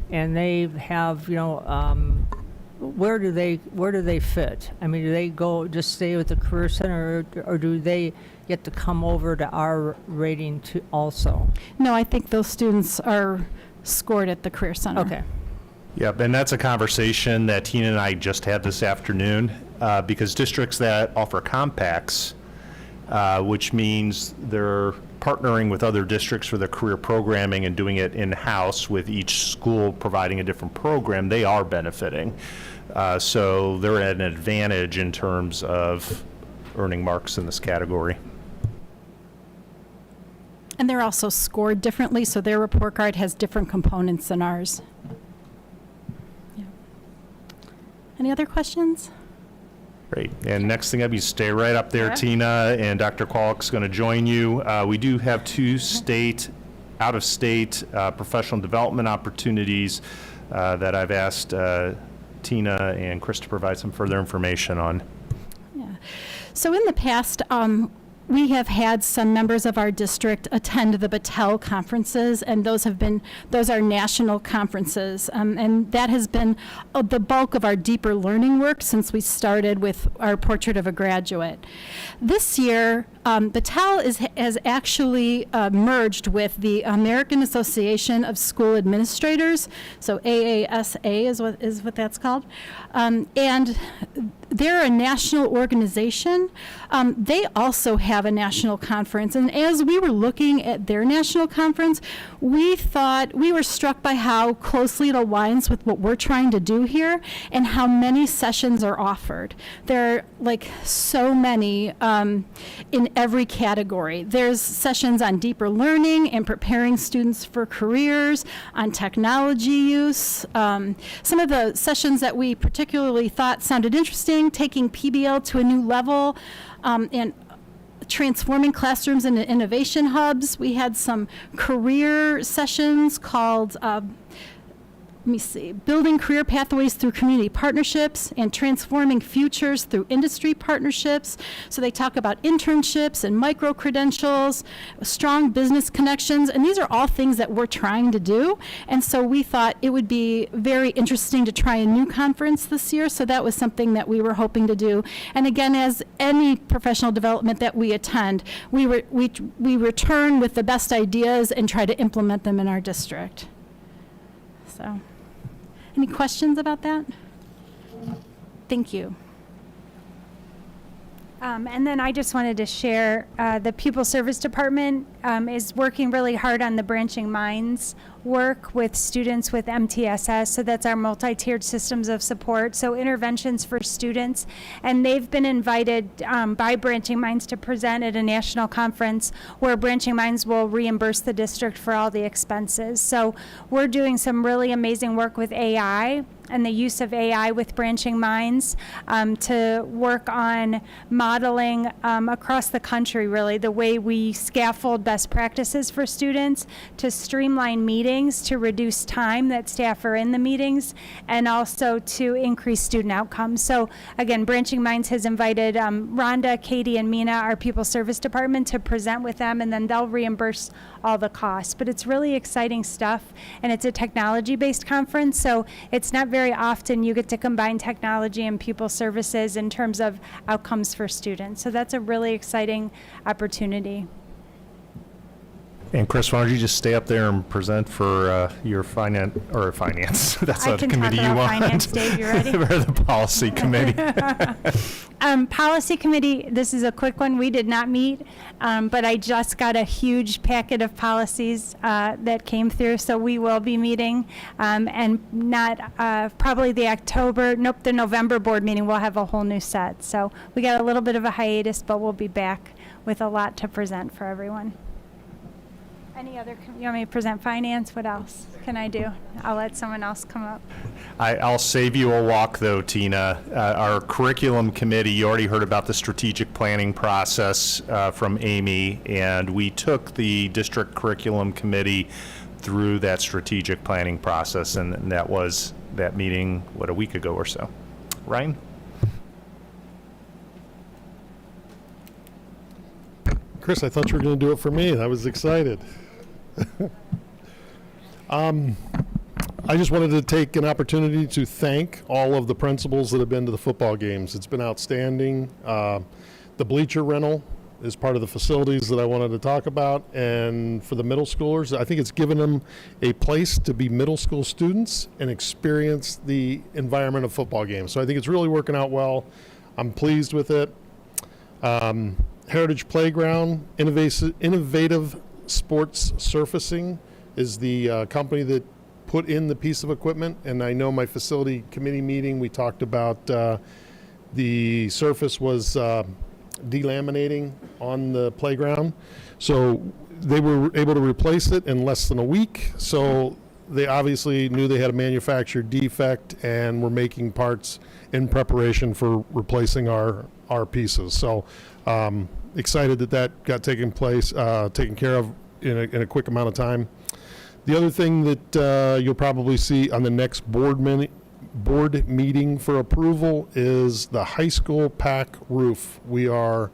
and they have, where do they fit? I mean, do they just stay with the Career Center, or do they get to come over to our rating too also? No, I think those students are scored at the Career Center. Okay. Yep, and that's a conversation that Tina and I just had this afternoon because districts that offer compacts, which means they're partnering with other districts for their career programming and doing it in-house with each school providing a different program, they are benefiting. So they're at an advantage in terms of earning marks in this category. And they're also scored differently, so their report card has different components than ours. Yeah. Any other questions? Great. And next thing up, you stay right up there, Yeah. Tina, and Dr. Kwolek's going to join you. We do have 2 out-of-state professional development opportunities that I've asked Tina and Chris to provide some further information on. Yeah. So in the past, we have had some members of our district attend the Battelle conferences, and those are national conferences. And that has been the bulk of our deeper learning work since we started with our Portrait of a Graduate. This year, Battelle has actually merged with the American Association of School Administrators, so AASA is what that's called. And they're a national organization. They also have a national conference. And as we were looking at their national conference, we were struck by how closely it aligns with what we're trying to do here and how many sessions are offered. There are like so many in every category. There's sessions on deeper learning and preparing students for careers, on technology use. Some of the sessions that we particularly thought sounded interesting, taking PBL to a new level, and transforming classrooms into innovation hubs. We had some career sessions called building career pathways through community partnerships and transforming futures through industry partnerships. So they talk about internships and micro-credentials, strong business connections, and these are all things that we're trying to do. And so we thought it would be very interesting to try a new conference this year, so that was something that we were hoping to do. And again, as any professional development that we attend, we return with the best ideas and try to implement them in our district. So. Any questions about that? Thank you. And then I just wanted to share, the Pupil Service Department is working really hard on the Branching Minds work with students with MTSS. So that's our multi-tiered systems of support. So interventions for students. And they've been invited by Branching Minds to present at a national conference where Branching Minds will reimburse the district for all the expenses. So we're doing some really amazing work with AI and the use of AI with Branching Minds to work on modeling across the country, really, the way we scaffold best practices for students, to streamline meetings, to reduce time that staff are in the meetings, and also to increase student outcomes. So again, Branching Minds has invited Rhonda, Katie, and Mina, our People Service Department, to present with them, and then they'll reimburse all the costs. But it's really exciting stuff, and it's a technology-based conference, so it's not very often you get to combine technology and pupil services in terms of outcomes for students. So that's a really exciting opportunity. And Chris, why don't you just stay up there and present for your finance. That's a committee you want. Finance, Dave, you ready? Or the policy committee. Policy committee, this is a quick one. We did not meet, but I just got a huge packet of policies that came through, so we will be meeting. And not probably the November board meeting, we'll have a whole new set. So we got a little bit of a hiatus, but we'll be back with a lot to present for everyone. Any other, you want me to present finance? What else can I do? I'll let someone else come up. I'll save you a walk, though, Tina. Our curriculum committee, you already heard about the strategic planning process from Amy, and we took the district curriculum committee through that strategic planning process, and that was that meeting, a week ago or so. Ryan? Chris, I thought you were going to do it for me. I was excited. I just wanted to take an opportunity to thank all of the principals that have been to the football games. It's been outstanding. The bleacher rental is part of the facilities that I wanted to talk about. And for the middle schoolers, I think it's given them a place to be middle school students and experience the environment of football games. So I think it's really working out well. I'm pleased with it. Heritage Playground, Innovative Sports Surfacing is the company that put in the piece of equipment. And I know my facility committee meeting, we talked about the surface was delaminating on the playground. So they were able to replace it in less than a week. So they obviously knew they had a manufactured defect and were making parts in preparation for replacing our pieces. So excited that got taken care of in a quick amount of time. The other thing that you'll probably see on the next board board meeting for approval is the high school PAC roof. We are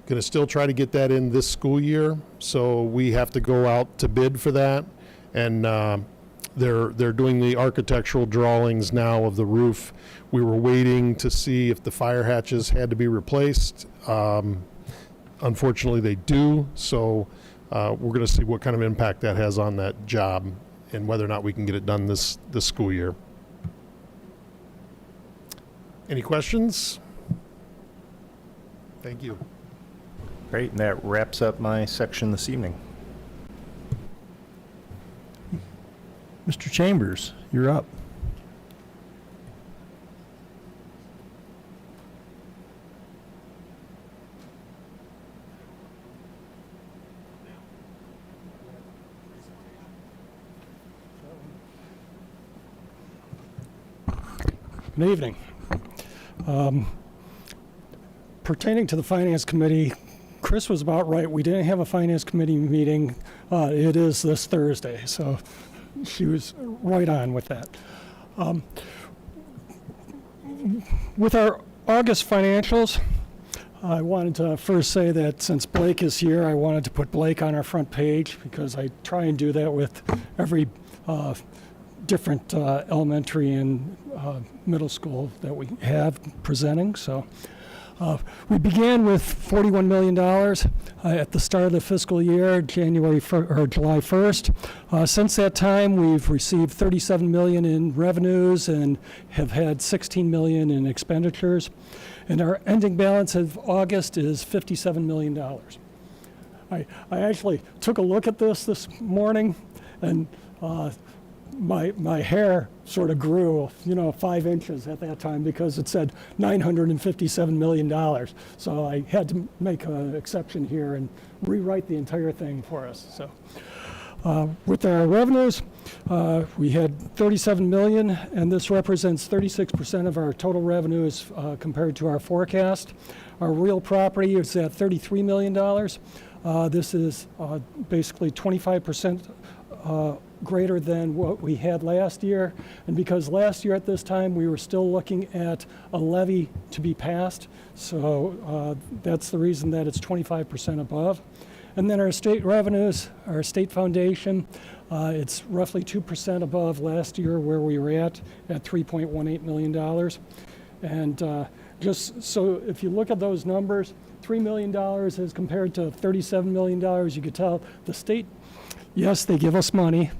going to still try to get that in this school year, so we have to go out to bid for that. And they're doing the architectural drawings now of the roof. We were waiting to see if the fire hatches had to be replaced. Unfortunately, they do, so we're going to see what kind of impact that has on that job and whether or not we can get it done this school year. Any questions? Thank you. Great, and that wraps up my section this evening. Mr. Chambers, you're up. Good evening. Pertaining to the Finance Committee, Chris was about right. We didn't have a Finance Committee meeting. It is this Thursday, so she was right on with that. With our August financials, I wanted to first say that since Blake is here, I wanted to put Blake on our front page because I try and do that with every different elementary and middle school that we have presenting. So we began with $41 million at the start of the fiscal year, July 1st. Since that time, we've received $37 million in revenues and have had $16 million in expenditures. And our ending balance of August is $57 million. I actually took a look at this morning, and my hair sort of grew, 5 inches at that time because it said $957 million. So I had to make an exception here and rewrite the entire thing for us. So with our revenues, we had $37 million, and this represents 36% of our total revenues compared to our forecast. Our real property is at $33 million. This is basically 25% greater than what we had last year. And because last year at this time we were still looking at a levy to be passed, so that's the reason that it's 25% above. And then our state revenues, our state foundation, it's roughly 2% above last year where we were at $3.18 million. And just so if you look at those numbers, $3 million as compared to $37 million, you could tell the state, yes, they give us money.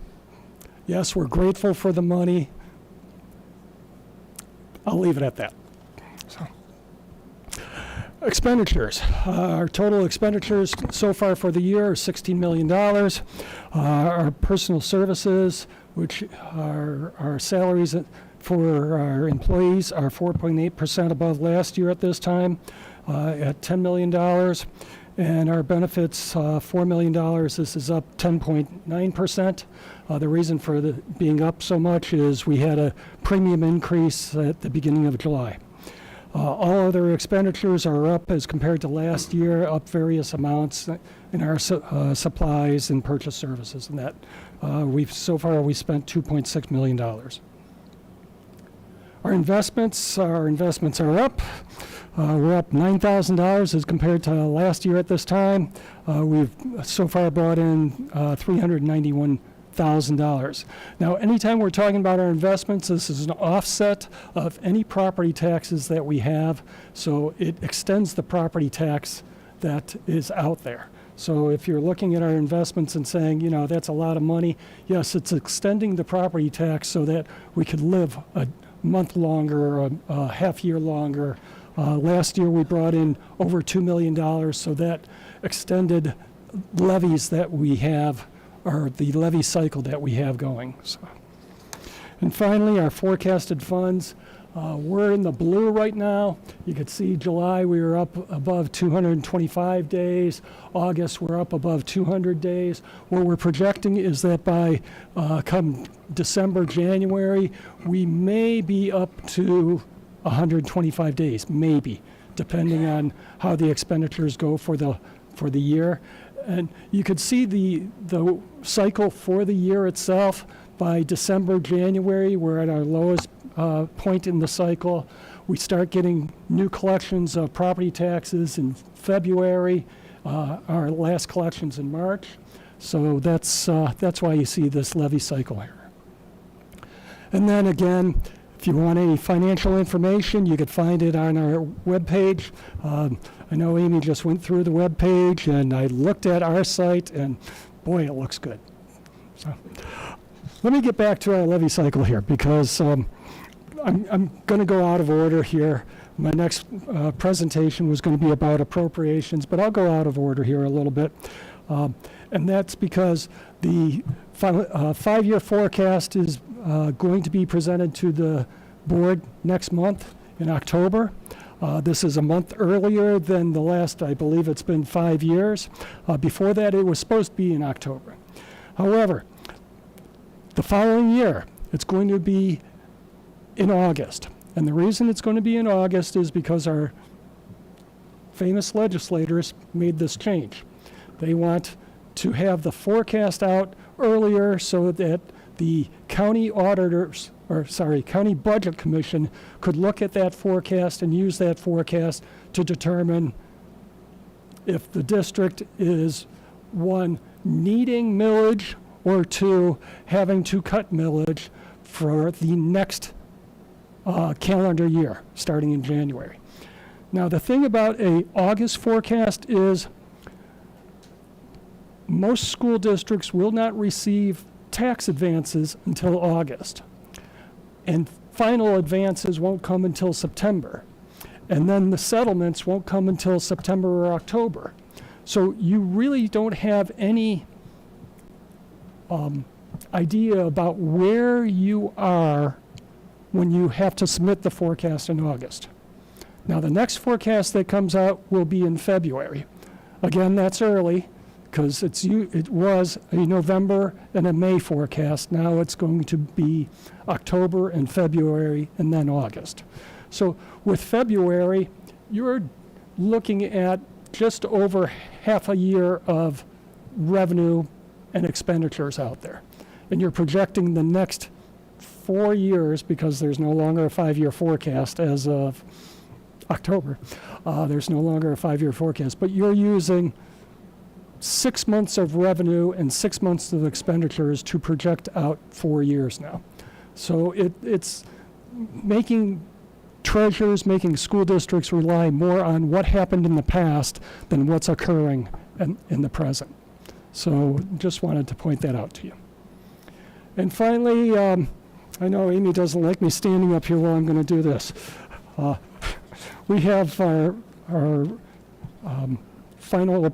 Yes, we're grateful for the money. I'll leave it at that. So. Expenditures. Our total expenditures so far for the year are $16 million. Our personal services, which are our salaries for our employees, are 4.8% above last year at this time at $10 million. And our benefits, $4 million. This is up 10.9%. The reason for being up so much is we had a premium increase at the beginning of July. All other expenditures are up as compared to last year, up various amounts in our supplies and purchase services, and that so far we spent $2.6 million. Our investments are up. We're up $9,000 as compared to last year at this time. We've so far brought in $391,000. Now, anytime we're talking about our investments, this is an offset of any property taxes that we have, so it extends the property tax that is out there. So if you're looking at our investments and saying, that's a lot of money, yes, it's extending the property tax so that we could live a month longer or a half year longer. Last year we brought in over $2 million, so that extended levies that we have, or the levy cycle that we have going. So. And finally, our forecasted funds. We're in the blue right now. You can see July we were up above 225 days. August we're up above 200 days. What we're projecting is that by come December, January, we may be up to 125 days, maybe, depending on how the expenditures go for the year. And you could see the cycle for the year itself. by December, January, we're at our lowest point in the cycle. We start getting new collections of property taxes in February, our last collections in March. So that's why you see this levy cycle here. And then again, if you want any financial information, you could find it on our webpage. I know Amy just went through the webpage, and I looked at our site, and boy, it looks good. So let me get back to our levy cycle here, because I'm going to go out of order here. My next presentation was going to be about appropriations, but I'll go out of order here a little bit. And that's because the five-year forecast is going to be presented to the board next month in October. This is a month earlier than the last, I believe it's been 5 years. Before that, it was supposed to be in October. However, the following year, it's going to be in August. And the reason it's going to be in August is because our famous legislators made this change. They want to have the forecast out earlier so that the county auditors, county budget commission could look at that forecast and use that forecast to determine if the district is, one, needing millage, or two, having to cut millage for the next calendar year, starting in January. Now, the thing about a August forecast is most school districts will not receive tax advances until August. And final advances won't come until September. And then the settlements won't come until September or October. So you really don't have any idea about where you are when you have to submit the forecast in August. Now, the next forecast that comes out will be in February. Again, that's early, because it was a November and a May forecast. Now it's going to be October and February and then August. So with February, you're looking at just over half a year of revenue and expenditures out there. And you're projecting the next 4 years, because there's no longer a 5-year forecast as of October. There's no longer a 5-year forecast, but you're using 6 months of revenue and 6 months of expenditures to project out 4 years now. So it's making treasurers, making school districts rely more on what happened in the past than what's occurring in the present. So just wanted to point that out to you. And finally, I know Amy doesn't like me standing up here while I'm going to do this. We have our final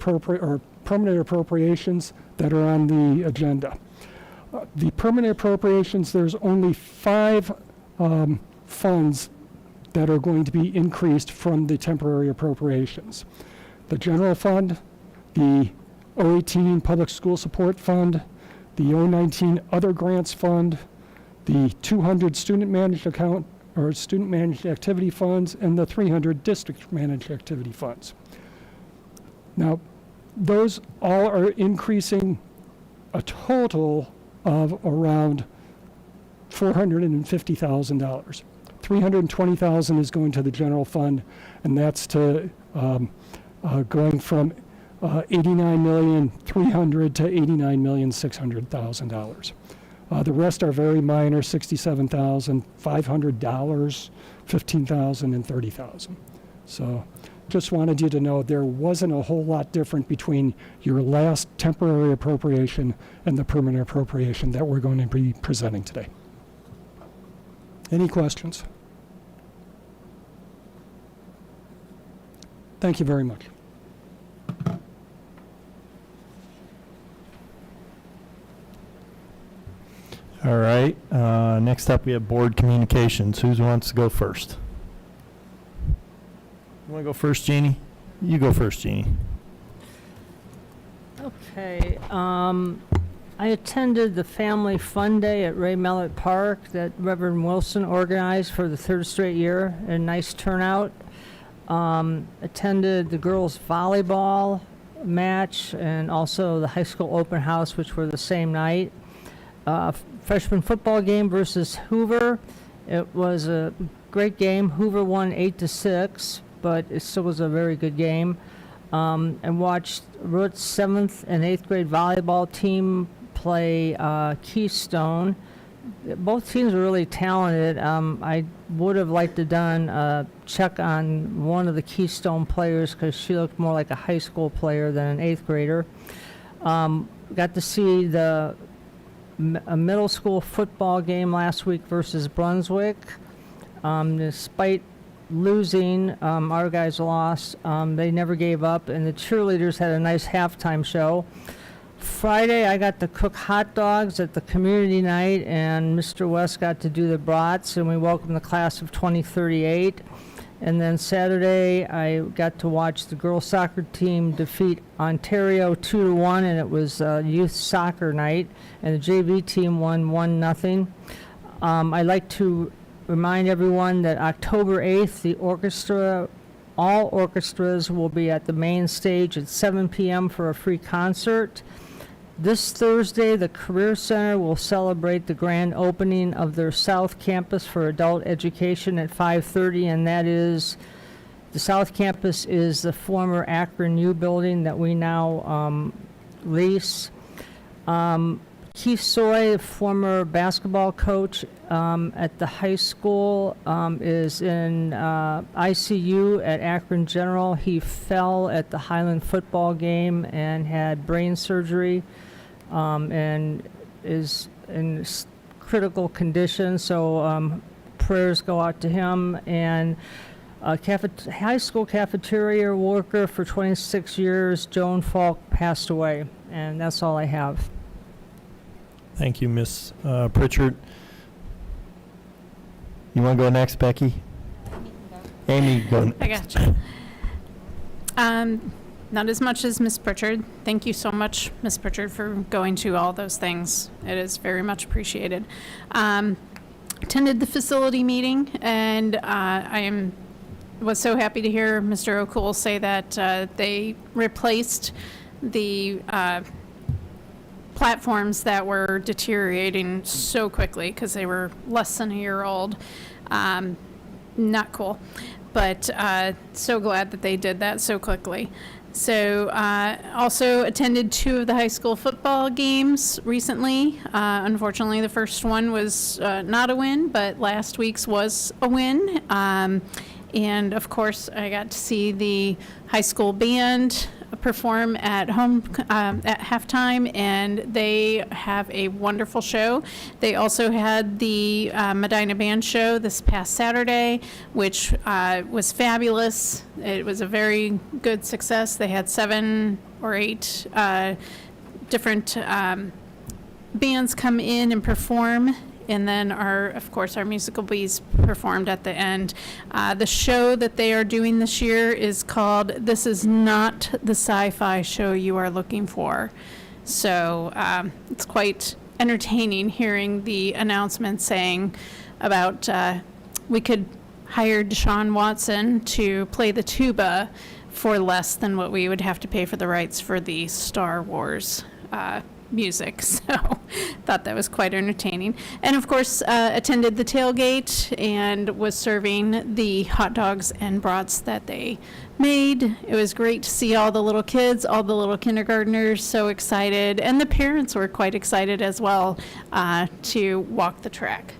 permanent appropriations that are on the agenda. The permanent appropriations, there's only 5 funds that are going to be increased from the temporary appropriations. The general fund, the 018 Public School Support Fund, the 019 Other Grants Fund, the 200 Student Managed Account or Student Managed Activity Funds, and the 300 District Managed Activity Funds. Now, those all are increasing a total of around $450,000. $320,000 is going to the general fund, and that's to going from $89,300,000 to $89,600,000. The rest are very minor: $67,500, $15,000, and $30,000. So just wanted you to know there wasn't a whole lot different between your last temporary appropriation and the permanent appropriation that we're going to be presenting today. Any questions? Thank you very much. All right, next up we have board communications. Who wants to go first? You want to go first, Jeannie? You go first, Jeannie. Okay, I attended the Family Fun Day at Ray Mellett Park that Reverend Wilson organized for the 3rd straight year. A nice turnout. Attended the girls' volleyball match and also the high school open house, which were the same night. freshman football game versus Hoover. It was a great game. Hoover won 8-6, but it still was a very good game. And watched Root's 7th and 8th grade volleyball team play Keystone. Both teams were really talented. I would have liked to done a check on one of the Keystone players because she looked more like a high school player than an 8th grader. Got to see a middle school football game last week versus Brunswick. Despite losing, our guys lost. They never gave up, and the cheerleaders had a nice halftime show. Friday, I got to cook hot dogs at the community night, and Mr. West got to do the brats, and we welcomed the class of 2038. And then Saturday, I got to watch the girls soccer team defeat Ontario 2-1, and it was youth soccer night, and the JV team won 1-0. I'd like to remind everyone that October 8th, all orchestras will be at the main stage at 7 p.m. for a free concert. This Thursday, the Career Center will celebrate the grand opening of their South Campus for Adult Education at 5:30, and that is, the South Campus is the former Akron U building that we now lease. Keith Soy, former basketball coach at the high school, is in ICU at Akron General. He fell at the Highland football game and had brain surgery, and is in critical condition. So prayers go out to him. And high school cafeteria worker for 26 years, Joan Falk, passed away. And that's all I have. Thank you, Ms. Pritchard. You want to go next, Becky? Amy, go. I got you. Not as much as Ms. Pritchard. Thank you so much, Ms. Pritchard, for going to all those things. It is very much appreciated. Attended the facility meeting, and was so happy to hear Mr. O'Cool say that they replaced the platforms that were deteriorating so quickly because they were less than a year old. Not cool, but so glad that they did that so quickly. So also attended 2 of the high school football games recently. Unfortunately, the first one was not a win, but last week's was a win. And of course, I got to see the high school band perform at home at halftime, and they have a wonderful show. They also had the Medina Band Show this past Saturday, which was fabulous. It was a very good success. They had 7 or 8 different bands come in and perform. And then of course, our musical bees performed at the end. The show that they are doing this year is called "This Is Not the Sci-Fi Show You Are Looking For." So it's quite entertaining hearing the announcement saying about we could hire Deshaun Watson to play the tuba for less than what we would have to pay for the rights for the Star Wars music. So thought that was quite entertaining. And of course, attended the tailgate and was serving the hot dogs and brats that they made. It was great to see all the little kids, all the little kindergartners so excited, and the parents were quite excited as well to walk the track.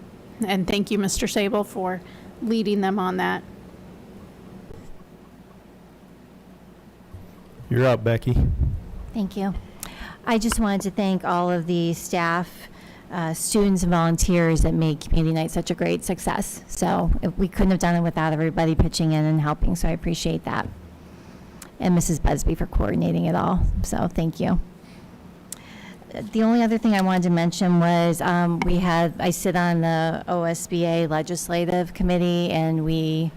And thank you, Mr. Sable, for leading them on that. You're up, Becky. Thank you. I just wanted to thank all of the staff, students, and volunteers that made Community Night such a great success. So we couldn't have done it without everybody pitching in and helping, so I appreciate that. And Mrs. Busby for coordinating it all, so thank you. The only other thing I wanted to mention was I sit on the OSBA Legislative Committee, and we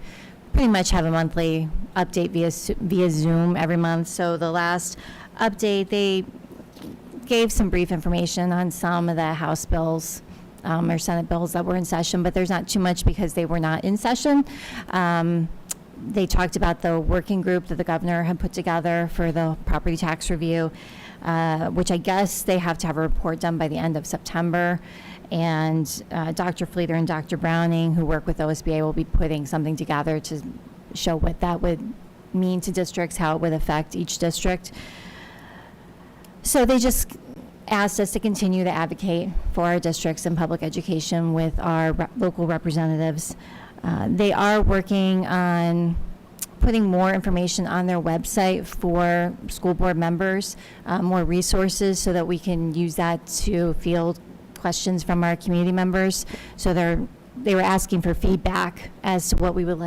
pretty much have a monthly update via Zoom every month. So the last update, they gave some brief information on some of the House bills or Senate bills that were in session, but there's not too much because they were not in session. They talked about the working group that the governor had put together for the property tax review, which I guess they have to have a report done by the end of September. And Dr. Fleeter and Dr. Browning, who work with OSBA, will be putting something together to show what that would mean to districts, how it would affect each district. So they just asked us to continue to advocate for our districts in public education with our local representatives. They are working on putting more information on their website for school board members, more resources so that we can use that to field questions from our community members. So they were asking for feedback as to what we would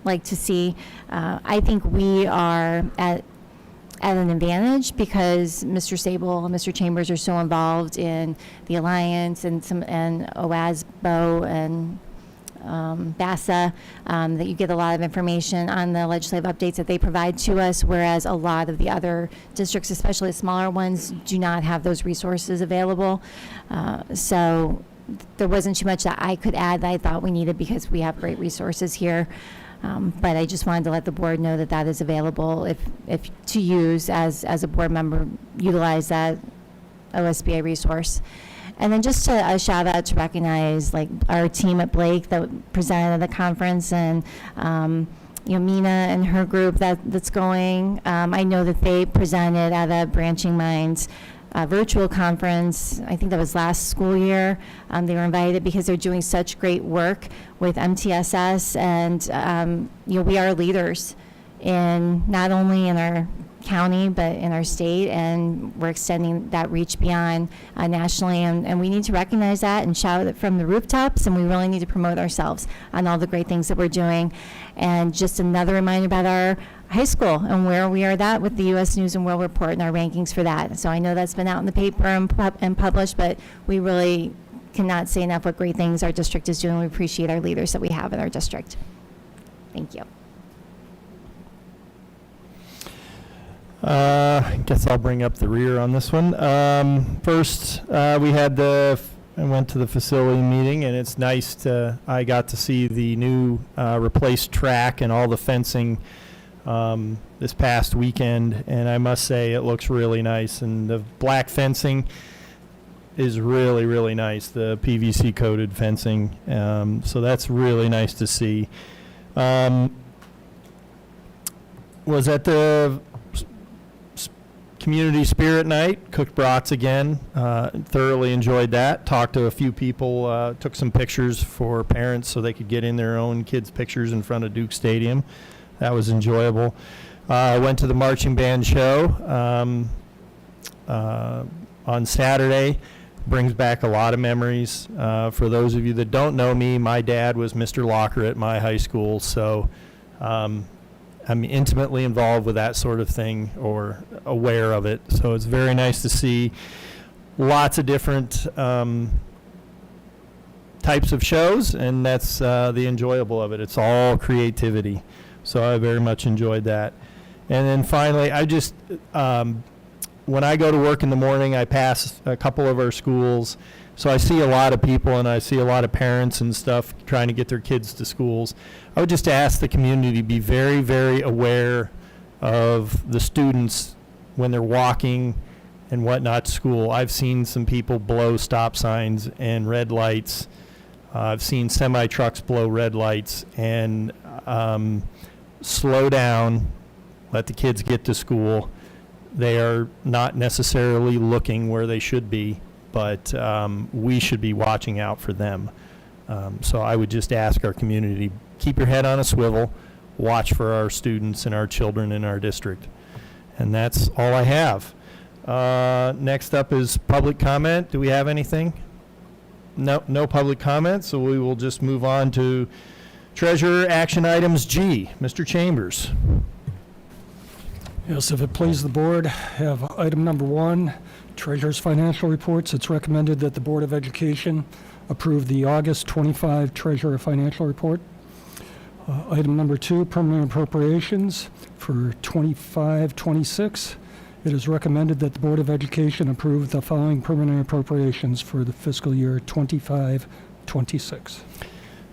like to see. I think we are at an advantage because Mr. Sable and Mr. Chambers are so involved in the Alliance and OASBO and BASA, that you get a lot of information on the legislative updates that they provide to us, whereas a lot of the other districts, especially the smaller ones, do not have those resources available. So there wasn't too much that I could add that I thought we needed because we have great resources here. But I just wanted to let the board know that that is available if to use as a board member, utilize that OSBA resource. And then just a shout out to recognize like our team at Blake that presented at the conference, and Mina and her group that's going. I know that they presented at a Branching Minds virtual conference. I think that was last school year. They were invited because they're doing such great work with MTSS, and we are leaders in not only in our county but in our state, and we're extending that reach beyond nationally, and we need to recognize that and shout it from the rooftops, and we really need to promote ourselves on all the great things that we're doing. And just another reminder about our high school and where we are at with the U.S. News and World Report and our rankings for that. So I know that's been out in the paper and published, but we really cannot say enough what great things our district is doing. We appreciate our leaders that we have in our district. Thank you. I guess I'll bring up the rear on this one. First, I went to the facility meeting, and it's nice I got to see the new replaced track and all the fencing this past weekend, and I must say it looks really nice, and the black fencing is really, really nice, the PVC coated fencing, so that's really nice to see. Was at the Community Spirit Night, cooked brats again, thoroughly enjoyed that, talked to a few people, took some pictures for parents so they could get in their own kids' pictures in front of Duke Stadium. That was enjoyable. I went to the marching band show on Saturday. Brings back a lot of memories. For those of you that don't know me, my dad was Mr. Locker at my high school, so I'm intimately involved with that sort of thing, or aware of it. So it's very nice to see lots of different types of shows, and that's the enjoyable of it. It's all creativity. So I very much enjoyed that. And then finally, I just, when I go to work in the morning, I pass a couple of our schools. So I see a lot of people, and I see a lot of parents and stuff trying to get their kids to schools. I would just ask the community to be very, very aware of the students when they're walking and whatnot to school. I've seen some people blow stop signs and red lights. I've seen semi-trucks blow red lights, and slow down, let the kids get to school. They are not necessarily looking where they should be, but we should be watching out for them. So I would just ask our community, keep your head on a swivel, watch for our students and our children in our district. And that's all I have. Next up is public comment. Do we have anything? No public comment, so we will just move on to Treasurer Action Items G. Mr. Chambers. Yes, if it pleases the board, have item number 1, Treasurer's Financial Reports. It's recommended that the Board of Education approve the August 25 Treasurer Financial Report. Item number 2, Permanent Appropriations for 25-26. It is recommended that the Board of Education approve the following permanent appropriations for the fiscal year 25-26.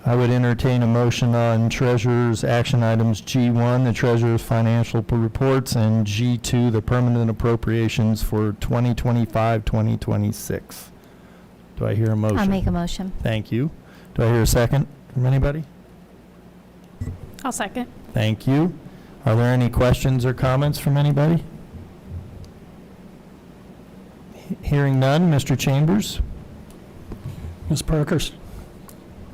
I would entertain a motion on Treasurer's Action Items G1, the Treasurer's Financial Reports, and G2, the Permanent Appropriations for 2025-2026. Do I hear a motion? I'll make a motion. Thank you. Do I hear a second from anybody? I'll second. Thank you. Are there any questions or comments from anybody? Hearing none, Mr. Chambers? Ms. Parkhurst,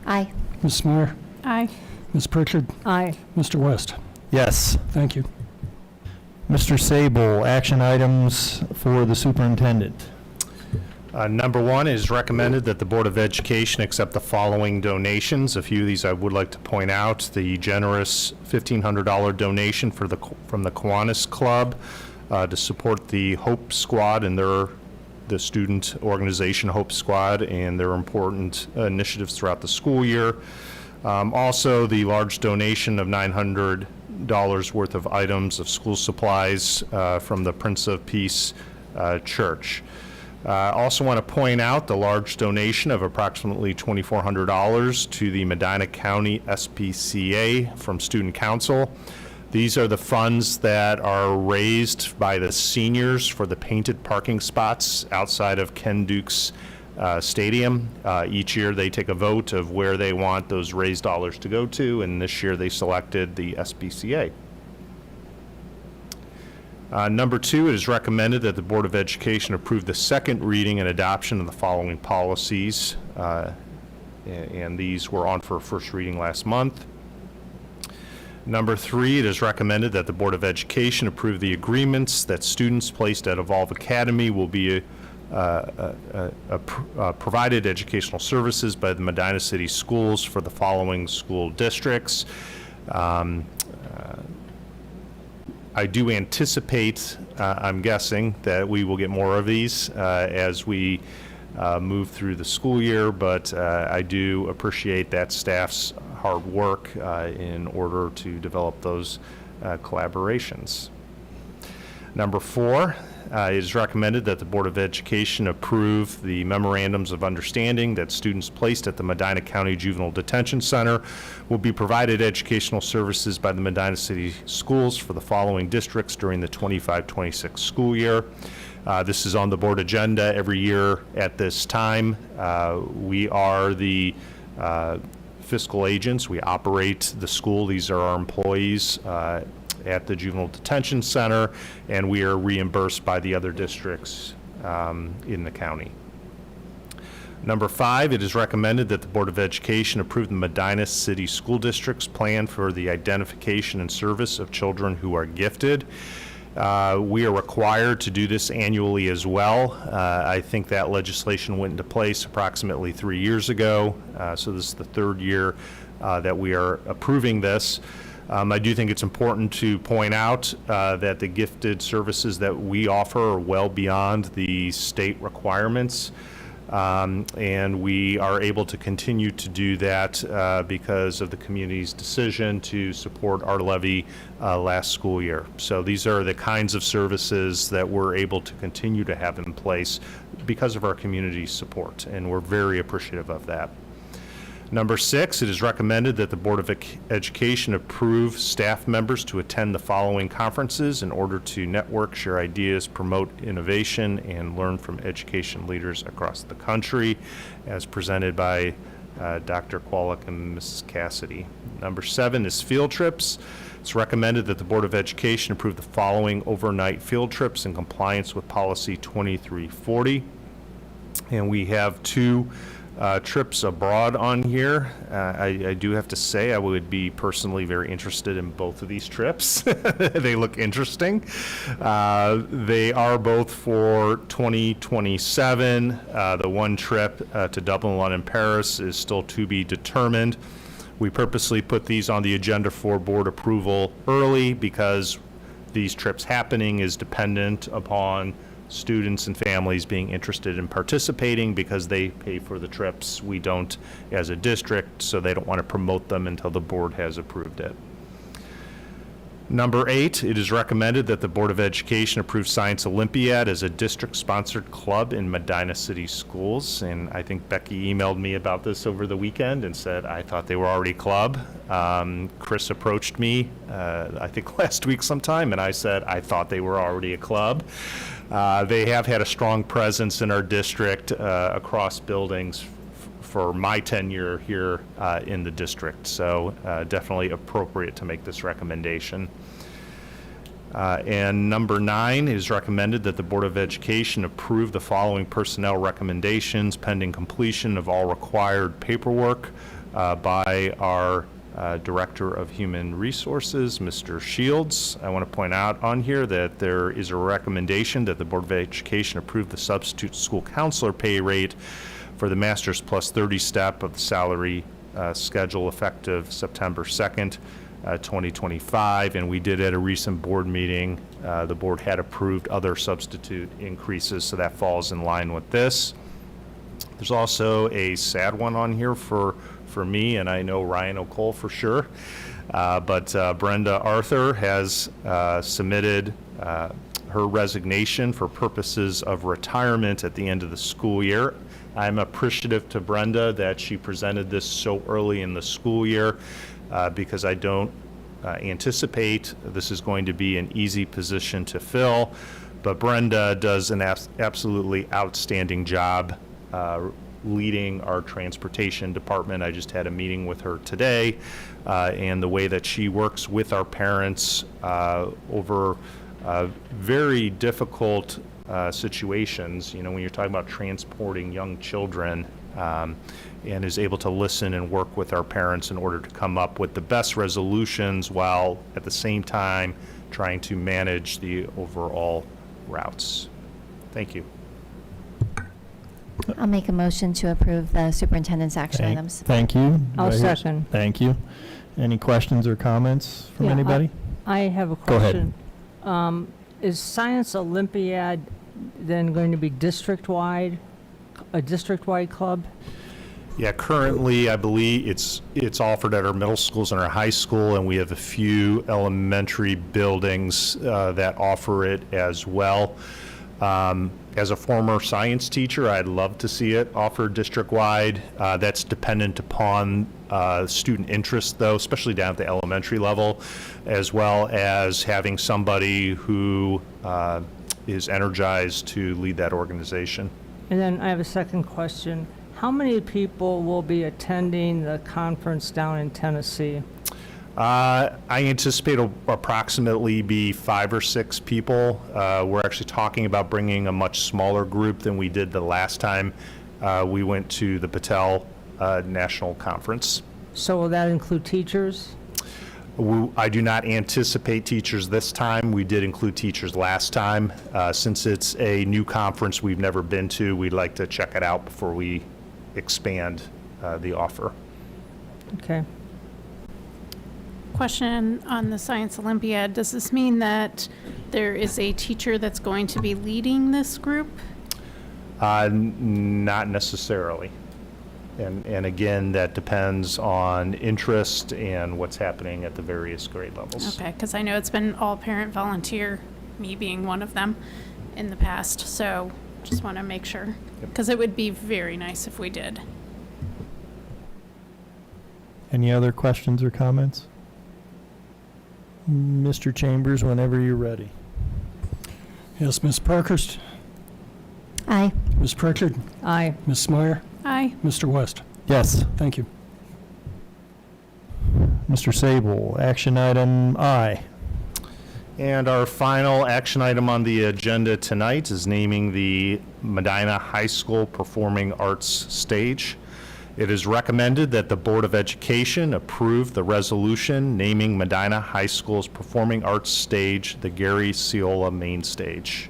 Aye. Ms. Smar, Aye. Ms. Pritchard, Aye. Mr. West. Yes. Thank you. Mr. Sable, action items for the superintendent. Number one, it is recommended that the Board of Education accept the following donations. A few of these I would like to point out. The generous $1,500 donation from the Kiwanis Club to support the Hope Squad and the student organization Hope Squad and their important initiatives throughout the school year. Also, the large donation of $900 worth of items of school supplies from the Prince of Peace Church. Also want to point out the large donation of approximately $2,400 to the Medina County SPCA from Student Council. These are the funds that are raised by the seniors for the painted parking spots outside of Ken Duke's stadium. Each year they take a vote of where they want those raised dollars to go to, and this year they selected the SPCA. Number two, it is recommended that the Board of Education approve the second reading and adoption of the following policies, and these were on for first reading last month. Number three, it is recommended that the Board of Education approve the agreements that students placed at Evolve Academy will be provided educational services by the Medina City Schools for the following school districts. I do anticipate, I'm guessing, that we will get more of these as we move through the school year, but I do appreciate that staff's hard work in order to develop those collaborations. Number four, it is recommended that the Board of Education approve the memorandums of understanding that students placed at the Medina County Juvenile Detention Center will be provided educational services by the Medina City Schools for the following districts during the 25-26 school year. This is on the board agenda every year at this time. We are the fiscal agents. We operate the school. These are our employees at the Juvenile Detention Center, and we are reimbursed by the other districts in the county. Number five, it is recommended that the Board of Education approve the Medina City School District's plan for the identification and service of children who are gifted. We are required to do this annually as well. I think that legislation went into place approximately 3 years ago, so this is the third year that we are approving this. I do think it's important to point out that the gifted services that we offer are well beyond the state requirements, and we are able to continue to do that because of the community's decision to support our levy last school year. So these are the kinds of services that we're able to continue to have in place because of our community's support, and we're very appreciative of that. Number six, it is recommended that the Board of Education approve staff members to attend the following conferences in order to network, share ideas, promote innovation, and learn from education leaders across the country, as presented by Dr. Kwolek and Mrs. Cassidy. Number seven is field trips. It's recommended that the Board of Education approve the following overnight field trips in compliance with Policy 2340. And we have two trips abroad on here. I do have to say I would be personally very interested in both of these trips. They look interesting. They are both for 2027. The one trip to Dublin, London, Paris is still to be determined. We purposely put these on the agenda for board approval early because these trips happening is dependent upon students and families being interested in participating because they pay for the trips. We don't as a district, so they don't want to promote them until the board has approved it. Number 8, it is recommended that the Board of Education approve Science Olympiad as a district-sponsored club in Medina City Schools. And I think Becky emailed me about this over the weekend and said, I thought they were already a club. Chris approached me, I think last week sometime, and I said, I thought they were already a club. They have had a strong presence in our district across buildings for my tenure here in the district, so definitely appropriate to make this recommendation. And number 9 is recommended that the Board of Education approve the following personnel recommendations pending completion of all required paperwork by our Director of Human Resources, Mr. Shields. I want to point out on here that there is a recommendation that the Board of Education approve the substitute school counselor pay rate for the Master's Plus 30 step of the salary schedule effective September 2nd, 2025. And we did at a recent board meeting, the board had approved other substitute increases, so that falls in line with this. There's also a sad one on here for me, and I know Ryan O'Cole for sure, but Brenda Arthur has submitted her resignation for purposes of retirement at the end of the school year. I'm appreciative to Brenda that she presented this so early in the school year because I don't anticipate this is going to be an easy position to fill, but Brenda does an absolutely outstanding job leading our transportation department. I just had a meeting with her today, and the way that she works with our parents over very difficult situations, you know, when you're talking about transporting young children, and is able to listen and work with our parents in order to come up with the best resolutions while at the same time trying to manage the overall routes. Thank you. I'll make a motion to approve the superintendent's action items. Thank you. I'll Do I hear- second. Thank you. Any questions or comments from Yeah, anybody? I have a Go ahead. question. Is Science Olympiad then going to be district-wide, a district-wide club? Yeah, currently, I believe it's offered at our middle schools and our high school, and we have a few elementary buildings that offer it as well. As a former science teacher, I'd love to see it offered district-wide. That's dependent upon student interest, though, especially down at the elementary level, as well as having somebody who is energized to lead that organization. And then I have a second question. How many people will be attending the conference down in Tennessee? I anticipate it'll approximately be 5 or 6 people. We're actually talking about bringing a much smaller group than we did the last time we went to the Patel National Conference. So will that include teachers? I do not anticipate teachers this time. We did include teachers last time. Since it's a new conference we've never been to, we'd like to check it out before we expand the offer. Okay. Question on the Science Olympiad. Does this mean that there is a teacher that's going to be leading this group? Not necessarily. And again, that depends on interest and what's happening at the various grade levels. Okay, because I know it's been all parent volunteer, me being one of them in the past, so just want to make sure. Because it would be very nice if we did. Any other questions or comments? Mr. Chambers, whenever you're ready. Yes, Ms. Parkhurst, Aye. Ms. Pritchard, Aye. Ms. Smyer, Aye. Mr. West. Yes. Thank you. Mr. Sable, action item I. And our final action item on the agenda tonight is naming the Medina High School Performing Arts Stage. It is recommended that the Board of Education approve the resolution naming Medina High School's Performing Arts Stage the Gary Ciola Main Stage.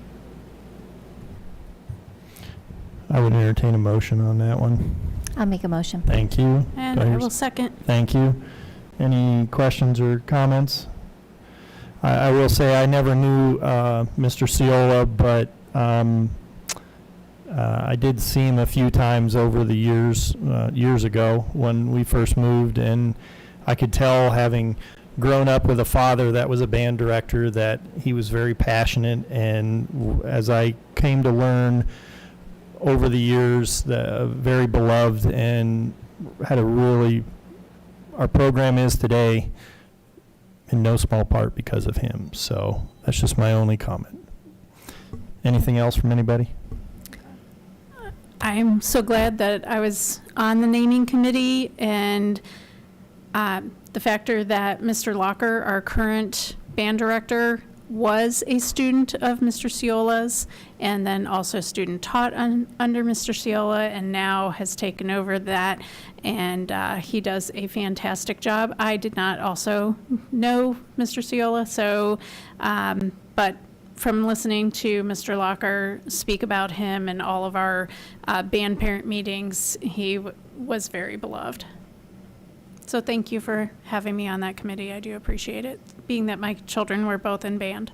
I would entertain a motion on that one. I'll make a motion. Thank you. And Do I hear will s- second. Thank you. Any questions or comments? I will say I never knew Mr. Ciola, but I did see him a few times over the years ago when we first moved, and I could tell, having grown up with a father that was a band director, that he was very passionate, and as I came to learn over the years, very beloved, and had a really, our program is today in no small part because of him. So that's just my only comment. Anything else from anybody? I'm so glad that I was on the naming committee, and the factor that Mr. Locker, our current band director, was a student of Mr. Ciola's, and then also a student taught under Mr. Ciola, and now has taken over that, and he does a fantastic job. I did not also know Mr. Ciola, so, but from listening to Mr. Locker speak about him and all of our band parent meetings, he was very beloved. So thank you for having me on that committee. I do appreciate it, being that my children were both in band.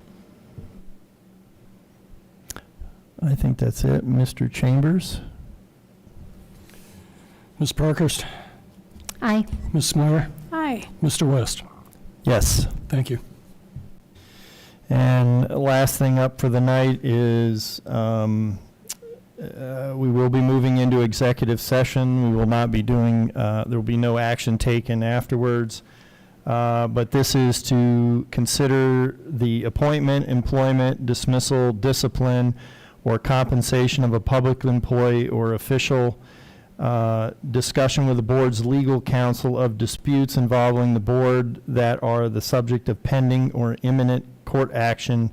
I think that's it. Mr. Chambers? Ms. Parkhurst, Aye. Ms. Smyer, Hi. Mr. West. Yes. Thank you. And last thing up for the night is we will be moving into executive session. We will not be doing, there will be no action taken afterwards. But this is to consider the appointment, employment, dismissal, discipline, or compensation of a public employee or official, discussion with the board's legal counsel of disputes involving the board that are the subject of pending or imminent court action,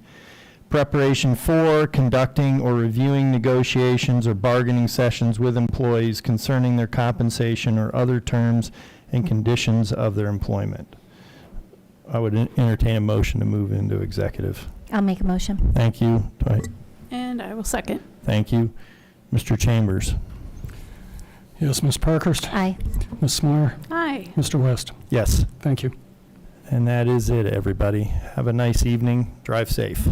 preparation for, conducting, or reviewing negotiations or bargaining sessions with employees concerning their compensation or other terms and conditions of their employment. I would entertain a motion to move into executive. I'll make a motion. Thank you. Dwight. And I will second. Thank you. Mr. Chambers? Yes, Ms. Parkhurst, Aye. Ms. Smyer, Hi. Mr. West. Yes. Thank you. And that is it, everybody. Have a nice evening. Drive safe.